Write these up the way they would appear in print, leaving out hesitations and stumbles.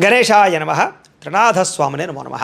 గణేశాయ నమః. త్రినాథస్వామినే నమో నమః.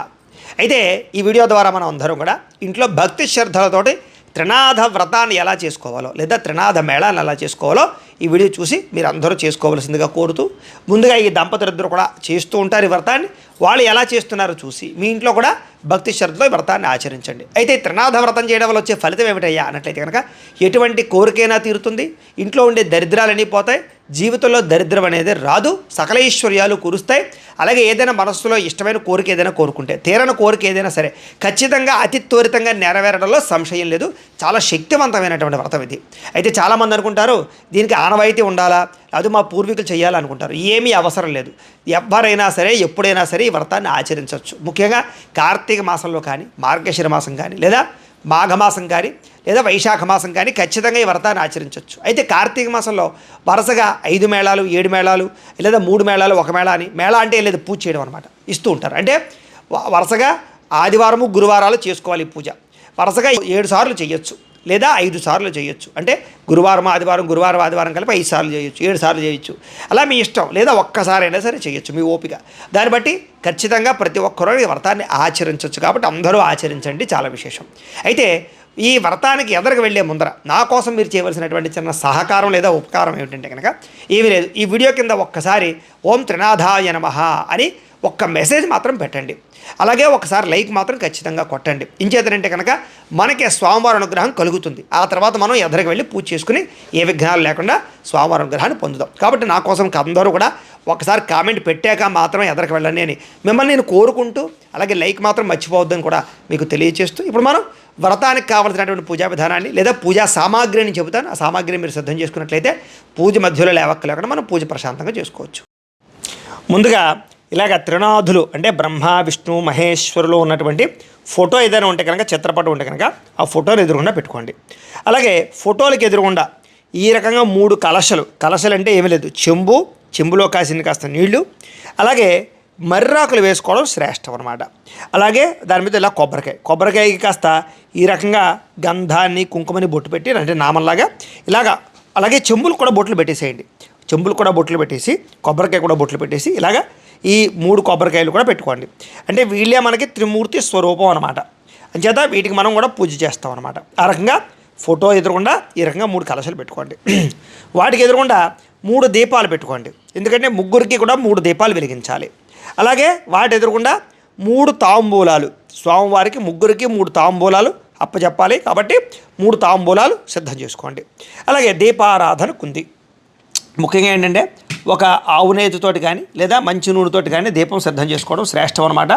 అయితే ఈ వీడియో ద్వారా మనం అందరం కూడా ఇంట్లో భక్తి శ్రద్ధలతోటి త్రినాథ వ్రతాన్ని ఎలా చేసుకోవాలో లేదా త్రినాథ మేళాన్ని ఎలా చేసుకోవాలో ఈ వీడియో చూసి మీరు అందరూ చేసుకోవాల్సిందిగా కోరుతూ, ముందుగా ఈ దంపతులిద్దరూ కూడా చేస్తూ ఉంటారు ఈ వ్రతాన్ని. వాళ్ళు ఎలా చేస్తున్నారో చూసి మీ ఇంట్లో కూడా భక్తి శ్రద్ధతో ఈ వ్రతాన్ని ఆచరించండి. అయితే త్రినాథ వ్రతం చేయడం వల్ల వచ్చే ఫలితం ఏమిటయ్యా అన్నట్లయితే కనుక ఎటువంటి కోరికైనా తీరుతుంది, ఇంట్లో ఉండే దరిద్రాలన్నీ పోతాయి, జీవితంలో దరిద్రం అనేది రాదు, సకల ఐశ్వర్యాలు కురుస్తాయి. అలాగే ఏదైనా మనస్సులో ఇష్టమైన కోరిక ఏదైనా కోరుకుంటే, తీరని కోరిక ఏదైనా సరే ఖచ్చితంగా అతి త్వరితంగా నెరవేరడంలో సంశయం లేదు. చాలా శక్తివంతమైనటువంటి వ్రతం ఇది. అయితే చాలామంది అనుకుంటారు దీనికి ఆనవాయితీ ఉండాలా, అది మా పూర్వీకులు చేయాలనుకుంటారు. ఏమీ అవసరం లేదు. ఎవరైనా సరే ఎప్పుడైనా సరే ఈ వ్రతాన్ని ఆచరించవచ్చు. ముఖ్యంగా కార్తీక మాసంలో కానీ, మార్గశిర మాసం కానీ, లేదా మాఘమాసం కానీ, లేదా వైశాఖ మాసం కానీ ఖచ్చితంగా ఈ వ్రతాన్ని ఆచరించవచ్చు. అయితే కార్తీక మాసంలో వరుసగా 5 మేళాలు 7 మేళాలు లేదా 3 మేళాలు 1 మేళా అని, మేళా అంటే లేదు పూజ చేయడం అనమాట, ఇస్తూ ఉంటారు. అంటే వరుసగా ఆదివారము గురువారాలు చేసుకోవాలి ఈ పూజ. వరుసగా 7 సార్లు చేయొచ్చు లేదా 5 సార్లు చేయొచ్చు. అంటే గురువారం ఆదివారం గురువారం ఆదివారం కలిపి 5 సార్లు చేయొచ్చు, 7 సార్లు చేయొచ్చు. అలా మీ ఇష్టం, లేదా ఒక్కసారైనా సరే చేయొచ్చు మీ ఓపిక. దాన్ని బట్టి ఖచ్చితంగా ప్రతి ఒక్కరూ ఈ వ్రతాన్ని ఆచరించవచ్చు. కాబట్టి అందరూ ఆచరించండి, చాలా విశేషం. అయితే ఈ వ్రతానికి ఎదరికి వెళ్ళే ముందర నా కోసం మీరు చేయవలసినటువంటి చిన్న సహకారం లేదా ఉపకారం ఏమిటంటే కనుక ఏమీ లేదు. ఈ వీడియో కింద ఒక్కసారి ఓం త్రినాథాయ నమః అని ఒక్క మెసేజ్ మాత్రం పెట్టండి. అలాగే ఒకసారి లైక్ మాత్రం ఖచ్చితంగా కొట్టండి. ఇంచేతనంటే కనుక మనకి స్వామివారి అనుగ్రహం కలుగుతుంది. ఆ తర్వాత మనం ఎదరికి వెళ్ళి పూజ చేసుకుని ఏ విఘ్నాలు లేకుండా స్వామివారి అనుగ్రహాన్ని పొందుదాం. కాబట్టి నా కోసం అందరూ కూడా ఒకసారి కామెంట్ పెట్టాక మాత్రం ఎదరికి వెళ్ళండి అని మిమ్మల్ని నేను కోరుకుంటూ, అలాగే లైక్ మాత్రం మర్చిపోవద్దని కూడా మీకు తెలియజేస్తూ, ఇప్పుడు మనం వ్రతానికి కావాల్సినటువంటి పూజా విధానాన్ని లేదా పూజా సామాగ్రిని చెబుతాను. ఆ సామాగ్రిని మీరు సిద్ధం చేసుకున్నట్లయితే పూజ మధ్యలో లేవక్కలేకుండా మనం పూజ ప్రశాంతంగా చేసుకోవచ్చు. ముందుగా ఇలాగ త్రినాథులు అంటే బ్రహ్మ విష్ణు మహేశ్వరులు ఉన్నటువంటి ఫోటో ఏదైనా ఉంటే కనుక, చిత్రపటం ఉంటే కనుక ఆ ఫోటోలు ఎదురుగుండా పెట్టుకోండి. అలాగే ఫోటోలకి ఎదురుగుండా ఈ రకంగా 3 కలశలు అంటే ఏమీ లేదు, చెంబులో కాసిన కాస్త నీళ్లు, అలాగే మర్రాకులు వేసుకోవడం శ్రేష్టం అనమాట. అలాగే దాని మీద ఇలా కొబ్బరికాయకి కాస్త ఈ రకంగా గంధాన్ని కుంకుమని బొట్టు పెట్టి, అంటే నామంలాగా ఇలాగా. అలాగే చెంబులు కూడా బొట్లు పెట్టేసేయండి. చెంబులు కూడా బొట్లు పెట్టేసి, కొబ్బరికాయ కూడా బొట్లు పెట్టేసి, ఇలాగా ఈ 3 కొబ్బరికాయలు కూడా పెట్టుకోండి. అంటే వీళ్ళే మనకి త్రిమూర్తి స్వరూపం అనమాట. అంచేత వీటికి మనం కూడా పూజ చేస్తాం అనమాట. ఆ రకంగా ఫోటో ఎదురుగుండా ఈ రకంగా 3 కలశాలు పెట్టుకోండి. వాటికి ఎదురుగుండా 3 దీపాలు పెట్టుకోండి. ఎందుకంటే ముగ్గురికి కూడా 3 దీపాలు వెలిగించాలి. అలాగే వాటి ఎదురుగుండా 3 తాంబూలాలు, స్వామివారికి ముగ్గురికి 3 తాంబూలాలు అప్పచెప్పాలి. కాబట్టి 3 తాంబూలాలు సిద్ధం చేసుకోండి. అలాగే దీపారాధన కుంది. ముఖ్యంగా ఏంటంటే ఒక ఆవు నేతితోటి కానీ లేదా మంచి నూనెతోటి కానీ దీపం సిద్ధం చేసుకోవడం శ్రేష్టం అనమాట.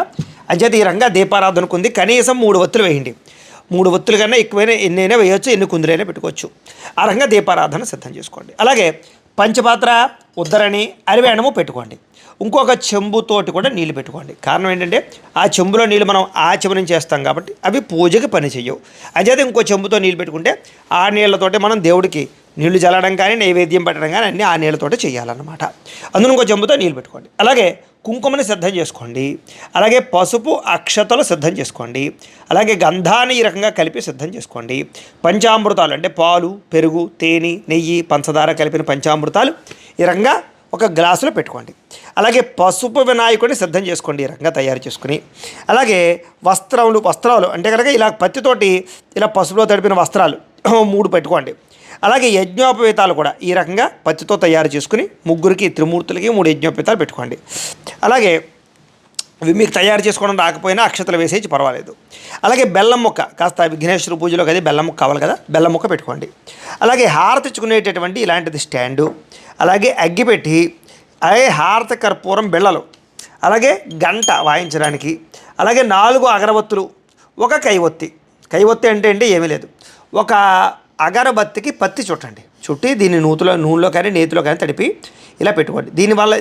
అంచేత ఈ రకంగా దీపారాధన కుంది కనీసం 3 ఒత్తులు వేయండి. 3 ఒత్తులు కన్నా ఎక్కువైనా ఎన్నైనా వేయవచ్చు, ఎన్ని కుందులైనా పెట్టుకోవచ్చు. ఆ రకంగా దీపారాధన సిద్ధం చేసుకోండి. అలాగే పంచపాత్ర, ఉద్దరణి, అరివేణము పెట్టుకోండి. ఇంకొక చెంబుతోటి కూడా నీళ్ళు పెట్టుకోండి. కారణం ఏంటంటే ఆ చెంబులో నీళ్ళు మనం ఆచమనం చేస్తాం కాబట్టి అవి పూజకి పని చెయ్యవు. అంచేత ఇంకో చెంబుతో నీళ్ళు పెట్టుకుంటే ఆ నీళ్ళతోటి మనం దేవుడికి నీళ్లు చల్లడం కానీ నైవేద్యం పెట్టడం కానీ అన్నీ ఆ నీళ్ళతోటి చేయాలన్నమాట. అందులో ఇంకో చెంబుతో నీళ్ళు పెట్టుకోండి. అలాగే కుంకుమని సిద్ధం చేసుకోండి. అలాగే పసుపు అక్షతలు సిద్ధం చేసుకోండి. అలాగే గంధాన్ని ఈ రకంగా కలిపి సిద్ధం చేసుకోండి. పంచామృతాలు అంటే పాలు, పెరుగు, తేనె, నెయ్యి, పంచదార కలిపిన పంచామృతాలు ఈ రకంగా ఒక గ్లాసులో పెట్టుకోండి. అలాగే పసుపు వినాయకుడిని సిద్ధం చేసుకోండి ఈ రకంగా తయారు చేసుకుని. అలాగే వస్త్రాలు అంటే కనుక ఇలా పత్తితోటి ఇలా పసుపులో తడిపిన వస్త్రాలు 3 పెట్టుకోండి. అలాగే యజ్ఞోపవీతాలు కూడా ఈ రకంగా పత్తితో తయారు చేసుకుని ముగ్గురికి త్రిమూర్తులకి 3 యజ్ఞోపవీతాలు పెట్టుకోండి. అలాగే ఇవి మీకు తయారు చేసుకోవడం రాకపోయినా అక్షతలు వేసేసి పర్వాలేదు. అలాగే బెల్లం ముక్క, కాస్త విఘ్నేశ్వర పూజలో కదా బెల్లం ముక్క కావాలి కదా, బెల్లం ముక్క పెట్టుకోండి. అలాగే హారతి ఇచ్చుకునేటటువంటి ఇలాంటిది స్టాండు, అలాగే అగ్గిపెట్టి, అలాగే హారత కర్పూరం బిళ్ళలు, అలాగే గంట వాయించడానికి, అలాగే 4 అగరబత్తులు, ఒక కైవొత్తి అంటే ఏమీ లేదు, ఒక అగరబత్తికి పత్తి చుట్టి దీన్ని నూనెలో కానీ నేతిలో కానీ తడిపి ఇలా పెట్టుకోండి.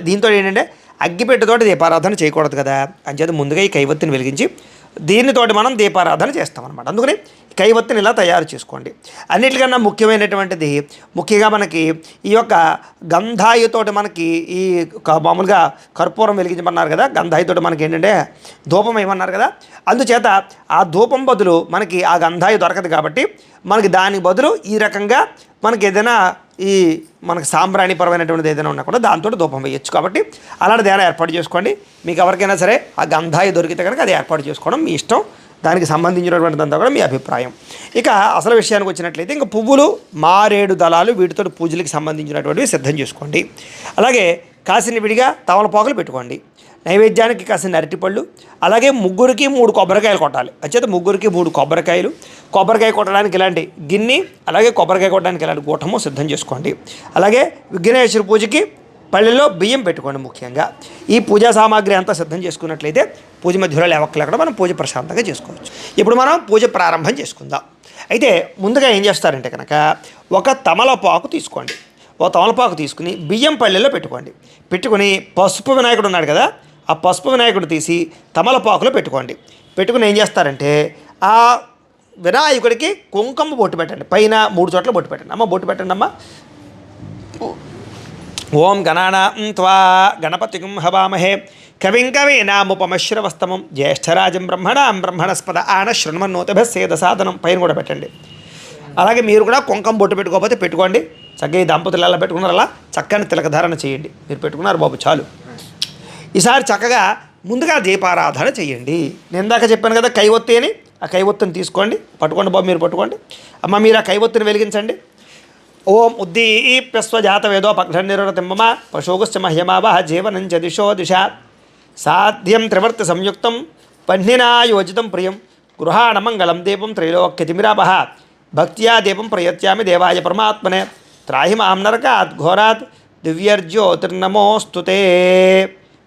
దీంతో ఏంటంటే అగ్గిపెట్టెతోటి దీపారాధన చేయకూడదు కదా, అంచేత ముందుగా ఈ కైవత్తిని వెలిగించి దీనితోటి మనం దీపారాధన చేస్తామన్నమాట. అందుకని కైవత్తిని ఇలా తయారు చేసుకోండి. అన్నిటికన్నా ముఖ్యమైనటువంటిది, ముఖ్యంగా మనకి ఈ యొక్క గంధాయితోటి మనకి ఈ మామూలుగా కర్పూరం వెలిగించమన్నారు కదా, గంధాయితోటి మనకి ఏంటంటే ధూపం ఏమన్నారు కదా, అందుచేత ఆ ధూపం బదులు మనకి ఆ గంధాయి దొరకదు కాబట్టి మనకి దాని బదులు ఈ రకంగా మనకి ఏదైనా ఈ మనకు సాంబ్రాణిపరమైనటువంటిది ఏదైనా ఉన్నా కూడా దాంతో ధూపం వేయచ్చు. కాబట్టి అలాంటిది ఏదైనా ఏర్పాటు చేసుకోండి. మీకు ఎవరికైనా సరే ఆ గంధాయి దొరికితే కనుక అది ఏర్పాటు చేసుకోవడం మీ ఇష్టం. దానికి సంబంధించినటువంటిదంతా కూడా మీ అభిప్రాయం. ఇక అసలు విషయానికి వచ్చినట్లయితే ఇంకా పువ్వులు, మారేడు దళాలు వీటితో పూజలకు సంబంధించినటువంటివి సిద్ధం చేసుకోండి. అలాగే కాసిన విడిగా తమలపాకులు పెట్టుకోండి. నైవేద్యానికి కాసిన అరటిపళ్ళు, అలాగే ముగ్గురికి 3 కొబ్బరికాయలు కొట్టాలి. అంచేత ముగ్గురికి 3 కొబ్బరికాయలు, కొబ్బరికాయ కొట్టడానికి ఇలాంటి గిన్నె, అలాగే కొబ్బరికాయ కొట్టడానికి ఇలాంటి గూటము సిద్ధం చేసుకోండి. అలాగే విఘ్నేశ్వర పూజకి పళ్ళెల్లో బియ్యం పెట్టుకోండి. ముఖ్యంగా ఈ పూజా సామాగ్రి అంతా సిద్ధం చేసుకున్నట్లయితే పూజ మధ్యలో లేవక్కలేకుండా మనం పూజ ప్రశాంతంగా చేసుకోవచ్చు. ఇప్పుడు మనం పూజ ప్రారంభం చేసుకుందాం. అయితే ముందుగా ఏం చేస్తారంటే కనుక ఒక తమలపాకు తీసుకోండి. ఒక తమలపాకు తీసుకుని బియ్యం పళ్ళెల్లో పెట్టుకోండి. పెట్టుకుని పసుపు వినాయకుడు ఉన్నాడు కదా, ఆ పసుపు వినాయకుడు తీసి తమలపాకులో పెట్టుకోండి. పెట్టుకుని ఏం చేస్తారంటే ఆ వినాయకుడికి కుంకుమ బొట్టు పెట్టండి. పైన 3 చోట్ల బొట్టు పెట్టండి. అమ్మ బొట్టు పెట్టండి అమ్మ. ఓం గణానాం త్వా గణపతిం హవామహే కవిం కవీనాముపమశ్రవస్తమం జ్యేష్ఠరాజం బ్రహ్మణాం బ్రహ్మణస్పద ఆన శృణ్మన్నోతభస్సేద సాధనం పైన కూడా పెట్టండి. అలాగే మీరు కూడా కుంకుమ బొట్టు పెట్టుకోకపోతే పెట్టుకోండి. చక్కగా ఈ దంపతులు ఎలా పెట్టుకున్నారు అలా చక్కని తిలకధారణ చేయండి. మీరు పెట్టుకున్నారు బాబు చాలు. ఈసారి చక్కగా ముందుగా దీపారాధన చేయండి. నేను ఇందాక చెప్పాను కదా కైవొత్తి అని, ఆ కైవొత్తిని తీసుకోండి. పట్టుకోండి బాబు, మీరు పట్టుకోండి. అమ్మ మీరు ఆ కైవొత్తిని వెలిగించండి. ఓం ఉద్దీప్యస్వజాత వేదో పక్షనిరతింబమ పశోగుశ్చ మహ్యమావహ జీవనం చ దిశో దిశ సాధ్యం త్రివర్తి సంయుక్తం పహ్నినా యోజితం ప్రియం గృహాణమంగళం దీపం త్రైలోక్యతిమిరాపహ భక్త్యా దీపం ప్రయత్యామి దేవాయ పరమాత్మనే త్రాహి మాం నరకాత్ ఘోరాత్ దివ్యర్జ్యోతిర్నమోస్తుతే.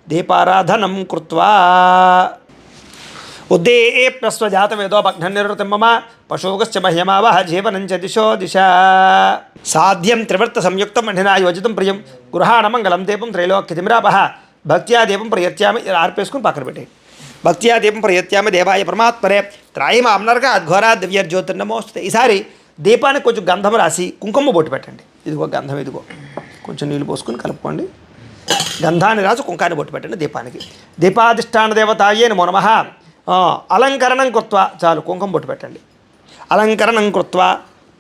దీపారాధనం కృత్వా ఉద్దీప్యస్వజాత వేదో పఘ్నిర్వృతింబమ పశోగశ్చ మహ్యమావహ జీవనం చ దిశో దిశ సాధ్యం త్రివర్త సంయుక్తం మహినా యోజితం ప్రియం గృహాణమంగళం దీపం త్రైలోక్యతిమిరాపహ భక్త్యా దీపం ప్రయత్యామి. ఆర్పేసుకుని పక్కన పెట్టేయండి. భక్త్యా దీపం ప్రయత్యామి దేవాయ పరమాత్మనే త్రాయి మాం నరకాత్ ఘోరాత్ దివ్యర్జ్యోతిర్నమోస్తుతే. ఈసారి దీపానికి కొంచెం గంధం రాసి కుంకుమ బొట్టు పెట్టండి. ఇదిగో గంధం, ఇదిగో కొంచెం నీళ్ళు పోసుకుని కలుపుకోండి. గంధాన్ని రాసి కుంకాన్ని బొట్టు పెట్టండి దీపానికి. దీపాధిష్టాన దేవతాయే నమో నమః. అలంకరణం కృత్వా, చాలు కుంకుమ బొట్టు పెట్టండి. అలంకరణం కృత్వా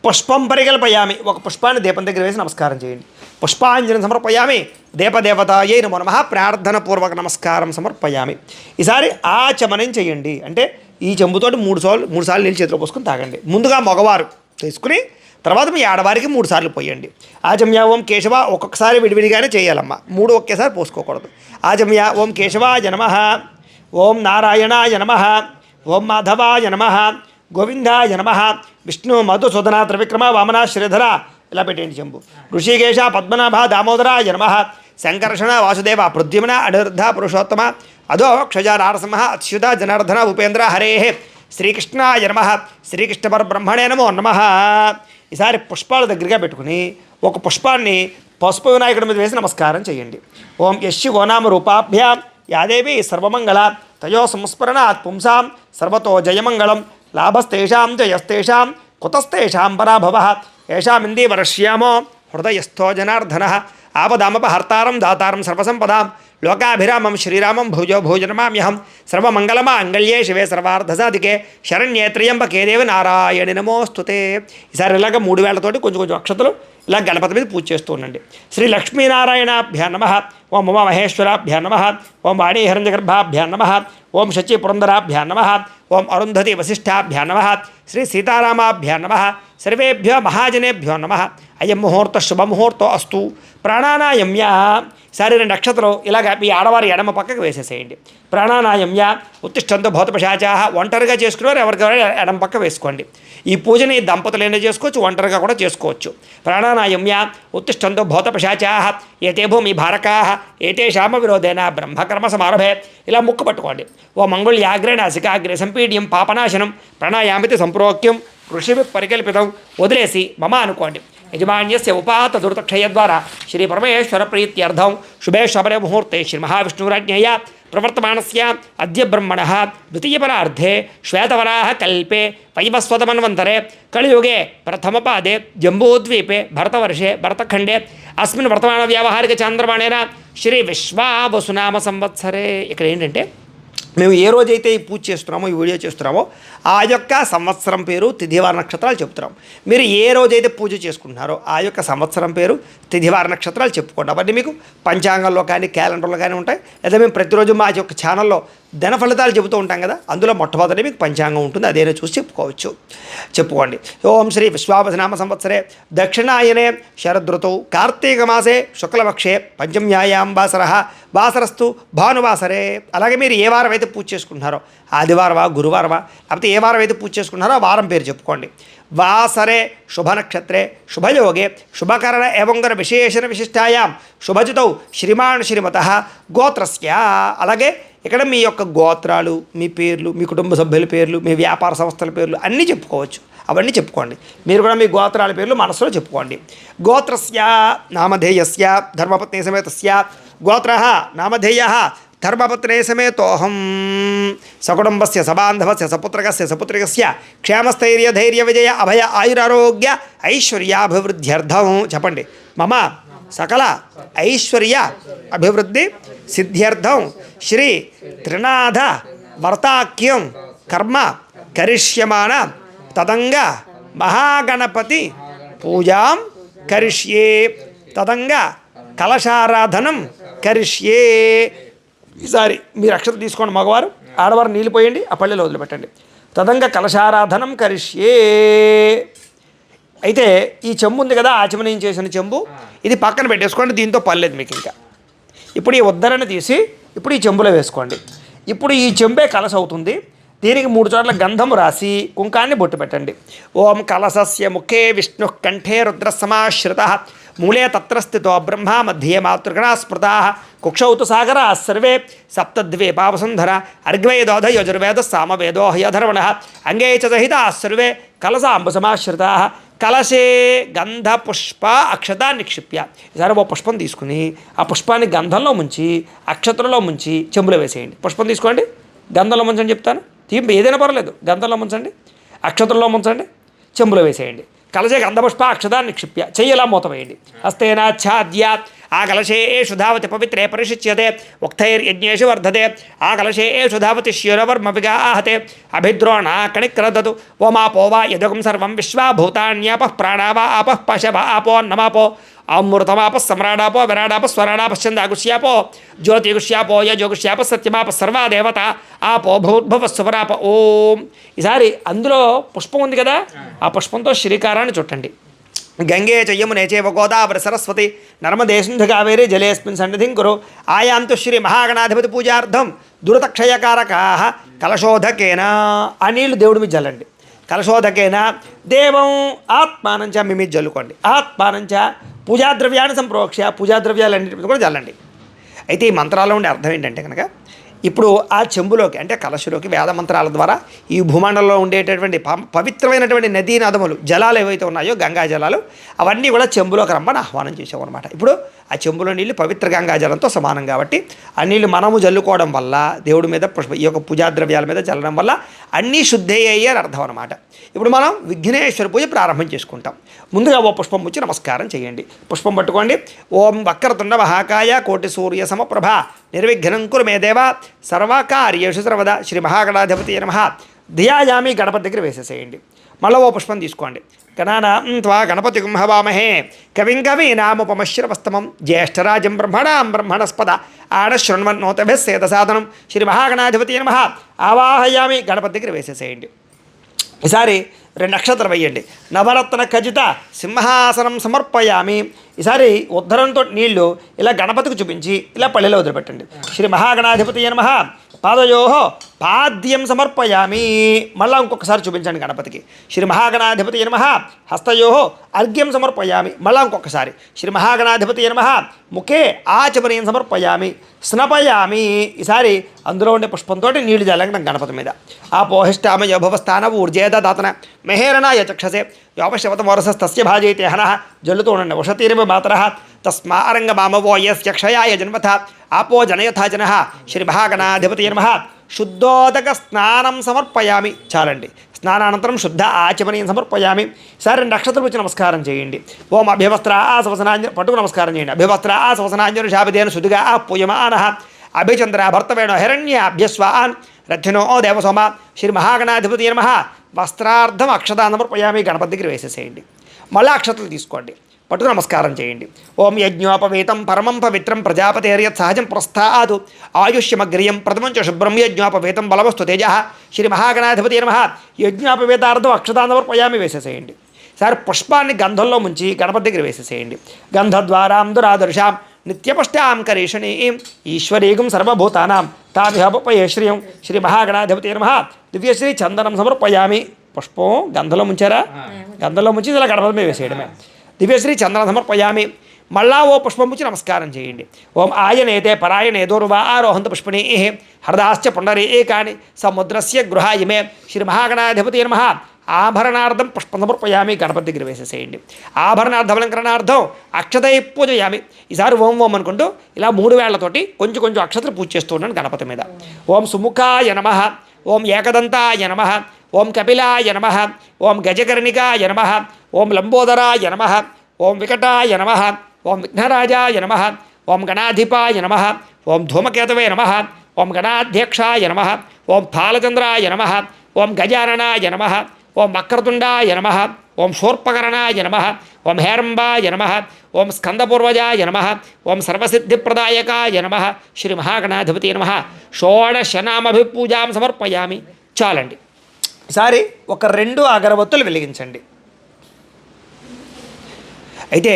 పుష్పం పరికల్పయామి, ఒక పుష్పాన్ని దీపం దగ్గర వేసి నమస్కారం చేయండి. పుష్పాంజలి సమర్పయామి దేవదేవతాయే నమో నమః. ప్రార్థనపూర్వక నమస్కారం సమర్పయామి. ఈసారి ఆచమనం చేయండి. అంటే ఈ చెంబుతోటి 3 సార్లు నీళ్ళు చేతిలో పోసుకుని తాగండి. ముందుగా మగవారు తీసుకుని తర్వాత మీ ఆడవారికి 3 సార్లు పోయండి. ఆచమ్య ఓం కేశవ ఒక్కొక్కసారి విడివిడిగానే చేయాలమ్మా, 3 ఒకేసారి పోసుకోకూడదు. ఆచమ్య ఓం కేశవాయ నమః, ఓం నారాయణాయ నమః, ఓం మాధవాయ నమః, గోవిందాయ నమః, విష్ణు మధుసూదన త్రివిక్రమ వామన శ్రీధర ఇలా పెట్టండి చెంబు. ఋషికేశ పద్మనాభ దామోదరాయ నమః, శంకర్షణ వాసుదేవ ప్రద్యుమ్న అనిరుద్ధ పురుషోత్తమ అధో క్షజ నారసింహ అచ్యుత జనార్దన ఉపేంద్ర హరే శ్రీకృష్ణాయ నమః, శ్రీకృష్ణ పరబ్రహ్మణే నమో నమః. ఈసారి పుష్పాల దగ్గరగా పెట్టుకుని ఒక పుష్పాన్ని పసుపు వినాయకుడి మీద వేసి నమస్కారం చేయండి. ఓం యశ్యు గోనామ రూపాభ్యాం యాదేవి సర్వమంగళ తయో సంస్మరణాత్ పుంసాం సర్వతో జయమంగళం లాభస్తేషాం జయస్తేషాం కుతస్తేషాం పరాభవః ఏషామిందీవరశ్యామో హృదయస్థో జనార్దనః ఆపదామపహర్తారం దాతారం సర్వసంపదాం లోకాభిరామం శ్రీరామం భుజో భోజనమామ్యహం సర్వమంగళమాంగళ్యే శివే సర్వార్థసాధికే శరణ్యే త్ర్యంబకే దేవి నారాయణి నమోస్తుతే. ఈసారి ఇలాగ 3 వేళ్లతోటి కొంచెం అక్షతలు ఇలా గణపతి మీద పూజ చేస్తూ ఉండండి. శ్రీ లక్ష్మీనారాయణాభ్యా నమః, ఓం ఉమామహేశ్వరాభ్యా నమః, ఓం వాణీ హిరణ్యగర్భాభ్యా నమః, ఓం శచీ పురంధరాభ్యా నమః, ఓం అరుంధతి వశిష్ఠాభ్యా నమః, శ్రీ సీతారామాభ్యా నమః, సర్వేభ్యో మహాజనేభ్యో నమః. అయం ముహూర్త శుభముహూర్తో అస్తు. ప్రాణానాయమ్య సరే 2 అక్షతలు ఇలాగ మీ ఆడవారి ఎడమ పక్కకు వేసేసేయండి. ప్రాణానాయమ్య ఉత్తిష్టంతో భౌతపశాచాహ. ఒంటరిగా చేసుకునేవారు ఎవరికెవరు ఎడమ పక్క వేసుకోండి. ఈ పూజని దంపతులైనా చేసుకోవచ్చు, ఒంటరిగా కూడా చేసుకోవచ్చు. ప్రాణానాయమ్య ఉత్తిష్టంతో భౌతపశాచాహ ఏతే భూమి భారకాహ ఏతేషామ విరోధేన బ్రహ్మకర్మ సమారభే. ఇలా ముక్కు పట్టుకోండి. ఓ మంగళ్యాగ్రే నాసికాగ్రే సంపీడ్యం పాపనాశనం ప్రాణాయామితి సంప్రోక్యం ఋషిభి పరికల్పితం. వదిలేసి మమ అనుకోండి. యజమాన్యస్య ఉపాత దుర్తక్షయ ద్వారా శ్రీ పరమేశ్వర ప్రీత్యర్థం శుభే శబరే ముహూర్తే శ్రీ మహావిష్ణురాజ్ఞయ ప్రవర్తమానస్య అద్య బ్రహ్మణః ద్వితీయపరార్ధే శ్వేతవరాహ కల్పే వైవస్వతమన్వంతరే కలియుగే ప్రథమపాదే జంబూద్వీపే భరతవర్షే భరతఖండే అస్మిన్ వర్తమాన వ్యావహారిక చాంద్రమాణేన శ్రీ విశ్వావసునామ సంవత్సరే. ఇక్కడ ఏంటంటే మేము ఏ రోజైతే ఈ పూజ చేస్తున్నామో ఈ వీడియో చేస్తున్నామో ఆ యొక్క సంవత్సరం పేరు తిథివార నక్షత్రాలు చెప్తున్నాం. మీరు ఏ రోజైతే పూజ చేసుకుంటున్నారో ఆ యొక్క సంవత్సరం పేరు తిథివార నక్షత్రాలు చెప్పుకోండి. అవన్నీ మీకు పంచాంగంలో కానీ క్యాలెండర్లో కానీ ఉంటాయి. లేదా మేము ప్రతిరోజు మా యొక్క ఛానల్లో ధన ఫలితాలు చెబుతూ ఉంటాం కదా, అందులో మొట్టమొదటి మీకు పంచాంగం ఉంటుంది, అదేనా చూసి చెప్పుకోండి. ఓం శ్రీ విశ్వావసనామ సంవత్సరే దక్షిణాయనే శరదృతౌ కార్తీక మాసే శుక్లపక్షే పంచమ్యాయాం వాసరస్తు భానువాసరే. అలాగే మీరు ఏ వారం అయితే పూజ చేసుకుంటున్నారో ఆదివారమా గురువారమా లేకపోతే ఏ వారం అయితే పూజ చేసుకుంటున్నారో ఆ వారం పేరు చెప్పుకోండి. వాసరే శుభనక్షత్రే శుభయోగే శుభకరణ ఏవంగర విశేషణ విశిష్టాయాం శుభజితౌ శ్రీమాన్ శ్రీమతః గోత్రస్య. అలాగే ఇక్కడ మీ యొక్క గోత్రాలు, మీ పేర్లు, మీ కుటుంబ సభ్యుల పేర్లు, మీ వ్యాపార సంస్థల పేర్లు అన్నీ చెప్పుకోవచ్చు. అవన్నీ చెప్పుకోండి. మీరు కూడా మీ గోత్రాల పేర్లు మనసులో చెప్పుకోండి. గోత్రస్య నామధేయస్య ధర్మపత్ని సమేతస్య గోత్రః నామధేయః ధర్మపత్నే సమేతోహం సకుటుంబస్య సబాంధవస్య సపుత్రకస్య సపుత్రికస్య క్షేమస్థైర్య ధైర్య విజయ అభయ ఆయురారోగ్య ఐశ్వర్యాభివృద్ధ్యర్థం చెప్పండి. మమ సకల ఐశ్వర్య అభివృద్ధి సిద్ధ్యర్థం శ్రీ త్రినాథ వర్తాఖ్యం కర్మ కరిష్యమాణ తదంగ మహాగణపతి పూజాం కరిష్యే తదంగ కలశారాధనం కరిష్యే. ఈసారి మీరు అక్షత తీసుకోండి, మగవారు ఆడవారు నీళ్ళు పోయండి, ఆ పల్లెలో వదిలిపెట్టండి. తదంగ కలశారాధనం కరిష్యే. అయితే ఈ చెంబు ఉంది కదా, ఆచమనీయం చేసిన చెంబు, ఇది పక్కన పెట్టేసుకోండి, దీంతో పర్లేదు మీకు. ఇంకా ఇప్పుడు ఈ ఉద్ధరణ తీసి ఇప్పుడు ఈ చెంబులో వేసుకోండి. ఇప్పుడు ఈ చెంబే కలశ అవుతుంది. దీనికి 3 చోట్ల గంధము రాసి కుంకాన్ని బొట్టు పెట్టండి. ఓం కలశస్య ముఖే విష్ణు కంఠే రుద్రసమాశ్రిత మూలే తత్ర స్థితో బ్రహ్మ మధ్యే మాతృగణా స్మృతా కుక్షౌతు సాగరా సర్వే సప్తద్వే పావసుంధర అర్గ్వేదోధ యజుర్వేద సామవేదో హయధర్వణ అంగే చ సహితా సర్వే కలశాంబుసమాశ్రితా కలశే గంధ పుష్ప అక్షత నిక్షిప్య. ఈసారి ఓ పుష్పం తీసుకుని ఆ పుష్పాన్ని గంధంలో ముంచి అక్షతలో ముంచి చెంబులో వేసేయండి. పుష్పం తీసుకోండి, గంధంలో ముంచని చెప్తాను, ఏదైనా పర్వాలేదు, గంధంలో ముంచండి, అక్షతల్లో ముంచండి, చెంబులో వేసేయండి. కలశే గంధపుష్ప అక్షతా నిక్షిప్య. చెయ్యలా మూత వేయండి. హస్తేనాచ్ఛాద్య ఆ కలశేషు ధావతి పవిత్రే పరిశిచ్యతే ఉక్తైర్యజ్ఞేషు వర్ధతే ఆ కలశేషు ధావతి శిరోవర్మ విగాహతే అభిద్రోణ కణిక్రదతు ఓమాపో వా యదగం సర్వం విశ్వాభూతాన్యాపః ప్రాణావా ఆపః పశవ ఆపో నమాపో అమృతమాప సమ్రాడాపో విరాడాప స్వరాడాపశ్చందాగుష్యాపో జ్యోతిగుష్యాపో యజోగుష్యాప సత్యమాప సర్వా దేవత ఆపో భూర్భవ సువరాప ఓం. ఈసారి అందులో పుష్పం ఉంది కదా, ఆ పుష్పంతో శ్రీకారాన్ని చుట్టండి. గంగే చ యమునే చైవ గోదావరి సరస్వతి నర్మదే సింధు కావేరి జలేస్మిన్ సన్నిధిం కురు ఆయాంతు శ్రీ మహాగణాధిపతి పూజార్థం దురతక్షయకారకాః కలశోధకేన. ఆ నీళ్లు దేవుడి మీద జల్లండి. కలశోధకేన దేవం ఆత్మానంచ మీ మీద జల్లుకోండి. ఆత్మానంచ పూజాద్రవ్యాన్ని సంప్రోక్ష పూజాద్రవ్యాలన్నింటి మీద కూడా జల్లండి. అయితే ఈ మంత్రాల్లో ఉండే అర్థం ఏంటంటే కనుక ఇప్పుడు ఆ చెంబులోకి అంటే కలశలోకి వేద మంత్రాల ద్వారా ఈ భూమండలంలో ఉండేటటువంటి పవిత్రమైనటువంటి నదీ నదములు జలాలు ఏవైతే ఉన్నాయో గంగా జలాలు అవన్నీ కూడా చెంబులోకి రమ్మని ఆహ్వానం చేసామన్నమాట. ఇప్పుడు ఆ చెంబులో నీళ్ళు పవిత్ర గంగా జలంతో సమానం కాబట్టి ఆ నీళ్ళు మనము జల్లుకోవడం వల్ల దేవుడి మీద ఈ యొక్క పూజాద్రవ్యాల మీద చల్లడం వల్ల అన్నీ శుద్ధి అయ్యే అర్థం అనమాట. ఇప్పుడు మనం విఘ్నేశ్వర పూజ ప్రారంభం చేసుకుంటాం. ముందుగా ఓ పుష్పం ముచ్చి నమస్కారం చేయండి. పుష్పం పట్టుకోండి. ఓం వక్రతుండ మహాకాయ కోటి సూర్య సమప్రభ నిర్విఘ్నం కురు మే దేవ సర్వకార్యేషు సర్వదా శ్రీ మహాగణాధిపతి నమః. ధియాయామి గణపతి దగ్గర వేసేసేయండి. మళ్ళీ ఓ పుష్పం తీసుకోండి. గణానాం త్వా గణపతి హవామహే కవిం కవీనాముపమశ్రవస్తమం జ్యేష్ఠరాజం బ్రహ్మణాం బ్రహ్మణస్పద ఆడశృణ్వన్నోతభిస్సేద సాధనం శ్రీ మహాగణాధిపతి నమః. ఆవాహయామి గణపతి దగ్గర వేసేసేయండి. ఈసారి 2 నక్షత్రం వేయండి. నవరత్న ఖచిత సింహాసనం సమర్పయామి. ఈసారి ఉద్ధరణతో నీళ్లు ఇలా గణపతికి చూపించి ఇలా పల్లెలో వదిలిపెట్టండి. శ్రీ మహాగణాధిపతి నమః. పాదయో పాద్యం సమర్పయామి. మళ్ళీ ఇంకొకసారి చూపించండి గణపతికి. శ్రీ మహాగణాధిపతి నమః. హస్తయో అర్ఘ్యం సమర్పయామి. మళ్ళీ ఇంకొకసారి శ్రీ మహాగణాధిపతి నమః. ముఖే ఆచమనీయం సమర్పయామి. స్నపయామి. ఈసారి అందులో ఉండే పుష్పంతో నీళ్లు జల్లండి గణపతి మీద. ఆ పోహిష్టామ యోభవస్థాన ఊర్జేదాతన మెహేరణాయ చక్షసే యోపశవత వరసస్తస్య భాజయతే హనః. జల్లుతూ ఉండండి. వషతీరిమ మాతరః తస్మారంగ మామవో యస్య క్షయాయ జన్మథ ఆపో జనయథా జనః. శ్రీ మహాగణాధిపతి నమః. శుద్ధోదక స్నానం సమర్పయామి. చాలండి. స్నానానంతరం శుద్ధ ఆచమనీయం సమర్పయామి. సరే 2 నక్షత్రం వచ్చి నమస్కారం చేయండి. ఓం అభ్యవస్త్ర ఆసవసనాంజ పట్టుకు నమస్కారం చేయండి. అభ్యవస్త్ర ఆసవసనాంజను శాపదేన శుద్ధిగా పూయమానః అభిచంద్ర భర్తవేణో హిరణ్యాభ్యస్వాన్ రథినో దేవసోమ శ్రీ మహాగణాధిపతి నమః వస్త్రార్థం అక్షతాన్ని సమర్పయామి. గణపతి దగ్గర వేసేసేయండి. మళ్ళీ అక్షతలు తీసుకోండి, పట్టుకు నమస్కారం చేయండి. ఓం యజ్ఞోపవేతం పరమం పవిత్రం ప్రజాపతేర్యత్ సహజం ప్రస్థాదు ఆయుష్యమగ్రియం ప్రథమం చ శుభ్రం యజ్ఞోపవేతం బలవస్తు తేజ శ్రీ మహాగణాధిపతి నమః. యజ్ఞోపవేతార్థం అక్షతాన్ని సమర్పయామి వేసేసేయండి. సార్ పుష్పాన్ని గంధంలో ముంచి గణపతి దగ్గర వేసేసేయండి. గంధద్వారాం దురాదర్శాం నిత్యపుష్టాం కరీషణీం ఈశ్వరీగం సర్వభూతానాం తామిహపయ శ్రియం శ్రీ మహాగణాధిపతి నమః. దివ్యశ్రీ చందనం సమర్పయామి. పుష్పం గంధంలో ముంచారా? గంధంలో ముంచి ఇలా గణపతి మీద వేసేయడమే. దివ్యశ్రీ చందనం సమర్పయామి. మళ్ళా ఓ పుష్పం ముంచి నమస్కారం చేయండి. ఓం ఆయనేతే పరాయణే దూర్వా ఆరోహంత పుష్పిణీ హృదాశ్చ పుండరీకాని సముద్రస్య గృహాయిమే శ్రీ మహాగణాధిపతి నమః. ఆభరణార్థం పుష్పం సమర్పయామి. గణపతి దగ్గర వేసేసేయండి. ఆభరణార్థమలంకరణార్థం అక్షతై పూజయామి. ఈసారి ఓం ఓం అనుకుంటూ ఇలా 3 వేళ్లతోటి కొంచెం కొంచెం అక్షతలు పూజ చేస్తూ ఉన్నాను గణపతి మీద. ఓం సుముఖాయ నమః, ఓం ఏకదంతాయ నమః, ఓం కపిలాయ నమః, ఓం గజకర్ణికాయ నమః, ఓం లంబోదరాయ నమః, ఓం వికటాయ నమః, ఓం విఘ్నరాజాయ నమః, ఓం గణాధిపాయ నమః, ఓం ధూమకేతవే నమః, ఓం గణాధ్యక్షాయ నమః, ఓం ఫాలచంద్రాయ నమః, ఓం గజాననాయ నమః, ఓం వక్రతుండాయ నమః, ఓం శూర్పకర్ణాయ నమః, ఓం హేరంబాయ నమః, ఓం స్కందపూర్వజాయ నమః, ఓం సర్వసిద్ధిప్రదాయకాయ నమః శ్రీ మహాగణాధిపతి నమః. షోడశనామభిపూజాం సమర్పయామి. చాలండి. ఈసారి ఒక 2 అగరబత్తులు వెలిగించండి. అయితే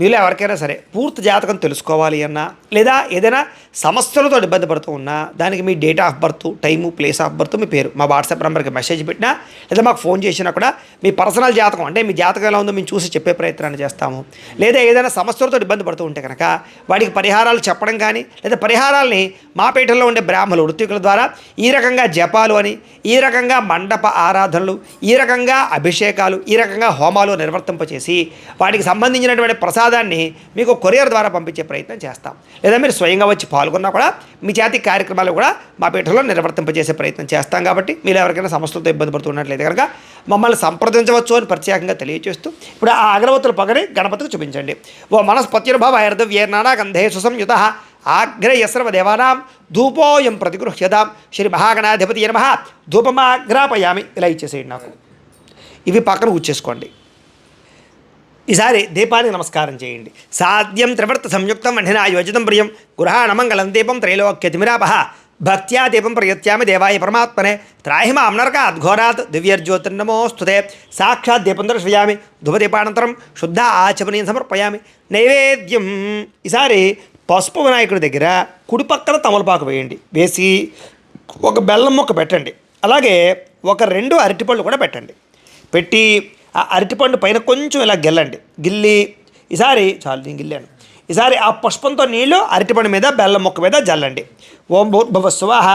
మీలో ఎవరికైనా సరే పూర్తి జాతకం తెలుసుకోవాలి అన్నా లేదా ఏదైనా సమస్యలతో ఇబ్బంది పడుతూ ఉన్నా దానికి మీ date of birth, time, place of birth, మీ పేరు మా వాట్సాప్ నెంబర్కి మెసేజ్ పెట్టినా లేదా మాకు ఫోన్ చేసినా కూడా మీ పర్సనల్ జాతకం అంటే మీ జాతకం ఎలా ఉందో మేము చూసి చెప్పే ప్రయత్నాన్ని చేస్తాము. లేదా ఏదైనా సమస్యలతో ఇబ్బంది పడుతూ ఉంటే కనుక వాడికి పరిహారాలు చెప్పడం కానీ లేదా పరిహారాలని మా పీఠంలో ఉండే బ్రాహ్మణులు వృత్తికుల ద్వారా ఈ రకంగా జపాలు అని, ఈ రకంగా మండప ఆరాధనలు, ఈ రకంగా అభిషేకాలు, ఈ రకంగా హోమాలు నిర్వర్తింపచేసి వాటికి సంబంధించినటువంటి ప్రసాదాన్ని మీకు కొరియర్ ద్వారా పంపించే ప్రయత్నం చేస్తాం. లేదా మీరు స్వయంగా వచ్చి పాల్గొన్నా కూడా మీ జాతి కార్యక్రమాలు కూడా మా పీఠంలో నిర్వర్తింపజేసే ప్రయత్నం చేస్తాం. కాబట్టి మీరు ఎవరికైనా సమస్యలతో ఇబ్బంది పడుతున్నట్లయితే కనుక మమ్మల్ని సంప్రదించవచ్చు అని ప్రత్యేకంగా తెలియజేస్తూ ఇప్పుడు ఆ అగరవత్తులు పగని గణపతికి చూపించండి. ఓ మనస్పత్యుర్భవైర్దవ్యేర్నానా గంధే సుసంయుత ఆగ్రయస్రవ దేవానాం ధూపోయం ప్రతిగృహ్యతాం శ్రీ మహాగణాధిపతి నమః. ధూపమాగ్రాపయామి. ఇలా ఇచ్చేసేయండి నాకు. ఇవి పక్కన కూర్చేసుకోండి. ఈసారి దీపానికి నమస్కారం చేయండి. సాధ్యం త్రివర్త సంయుక్తం వహ్నినా యోజితం ప్రియం గృహాణమంగళం దీపం త్రైలోక్యతిమిరాపహ భక్త్యా దీపం ప్రయత్యామి దేవాయ పరమాత్మనే త్రాహి మాం నరకాత్ ఘోరాత్ దివ్యర్జ్యోతిర్నమోస్తుతే. సాక్షాత్ దీపం దర్శయామి. ధూపదీపానంతరం శుద్ధ ఆచమనీయం సమర్పయామి. నైవేద్యం. ఈసారి పసుపు వినాయకుడి దగ్గర కుడి పక్కన తమలపాకు వేయండి. వేసి ఒక బెల్లం ముక్క పెట్టండి. అలాగే ఒక 2 అరటిపళ్ళు కూడా పెట్టండి. పెట్టి ఆ అరటిపండు పైన కొంచెం ఇలా గిల్లండి. గిల్లి ఈసారి చాలు నేను గిల్లాను. ఈసారి ఆ పుష్పంతో నీళ్లు అరటిపండు మీద బెల్లం ముక్క మీద జల్లండి. ఓం భూర్భువస్సువః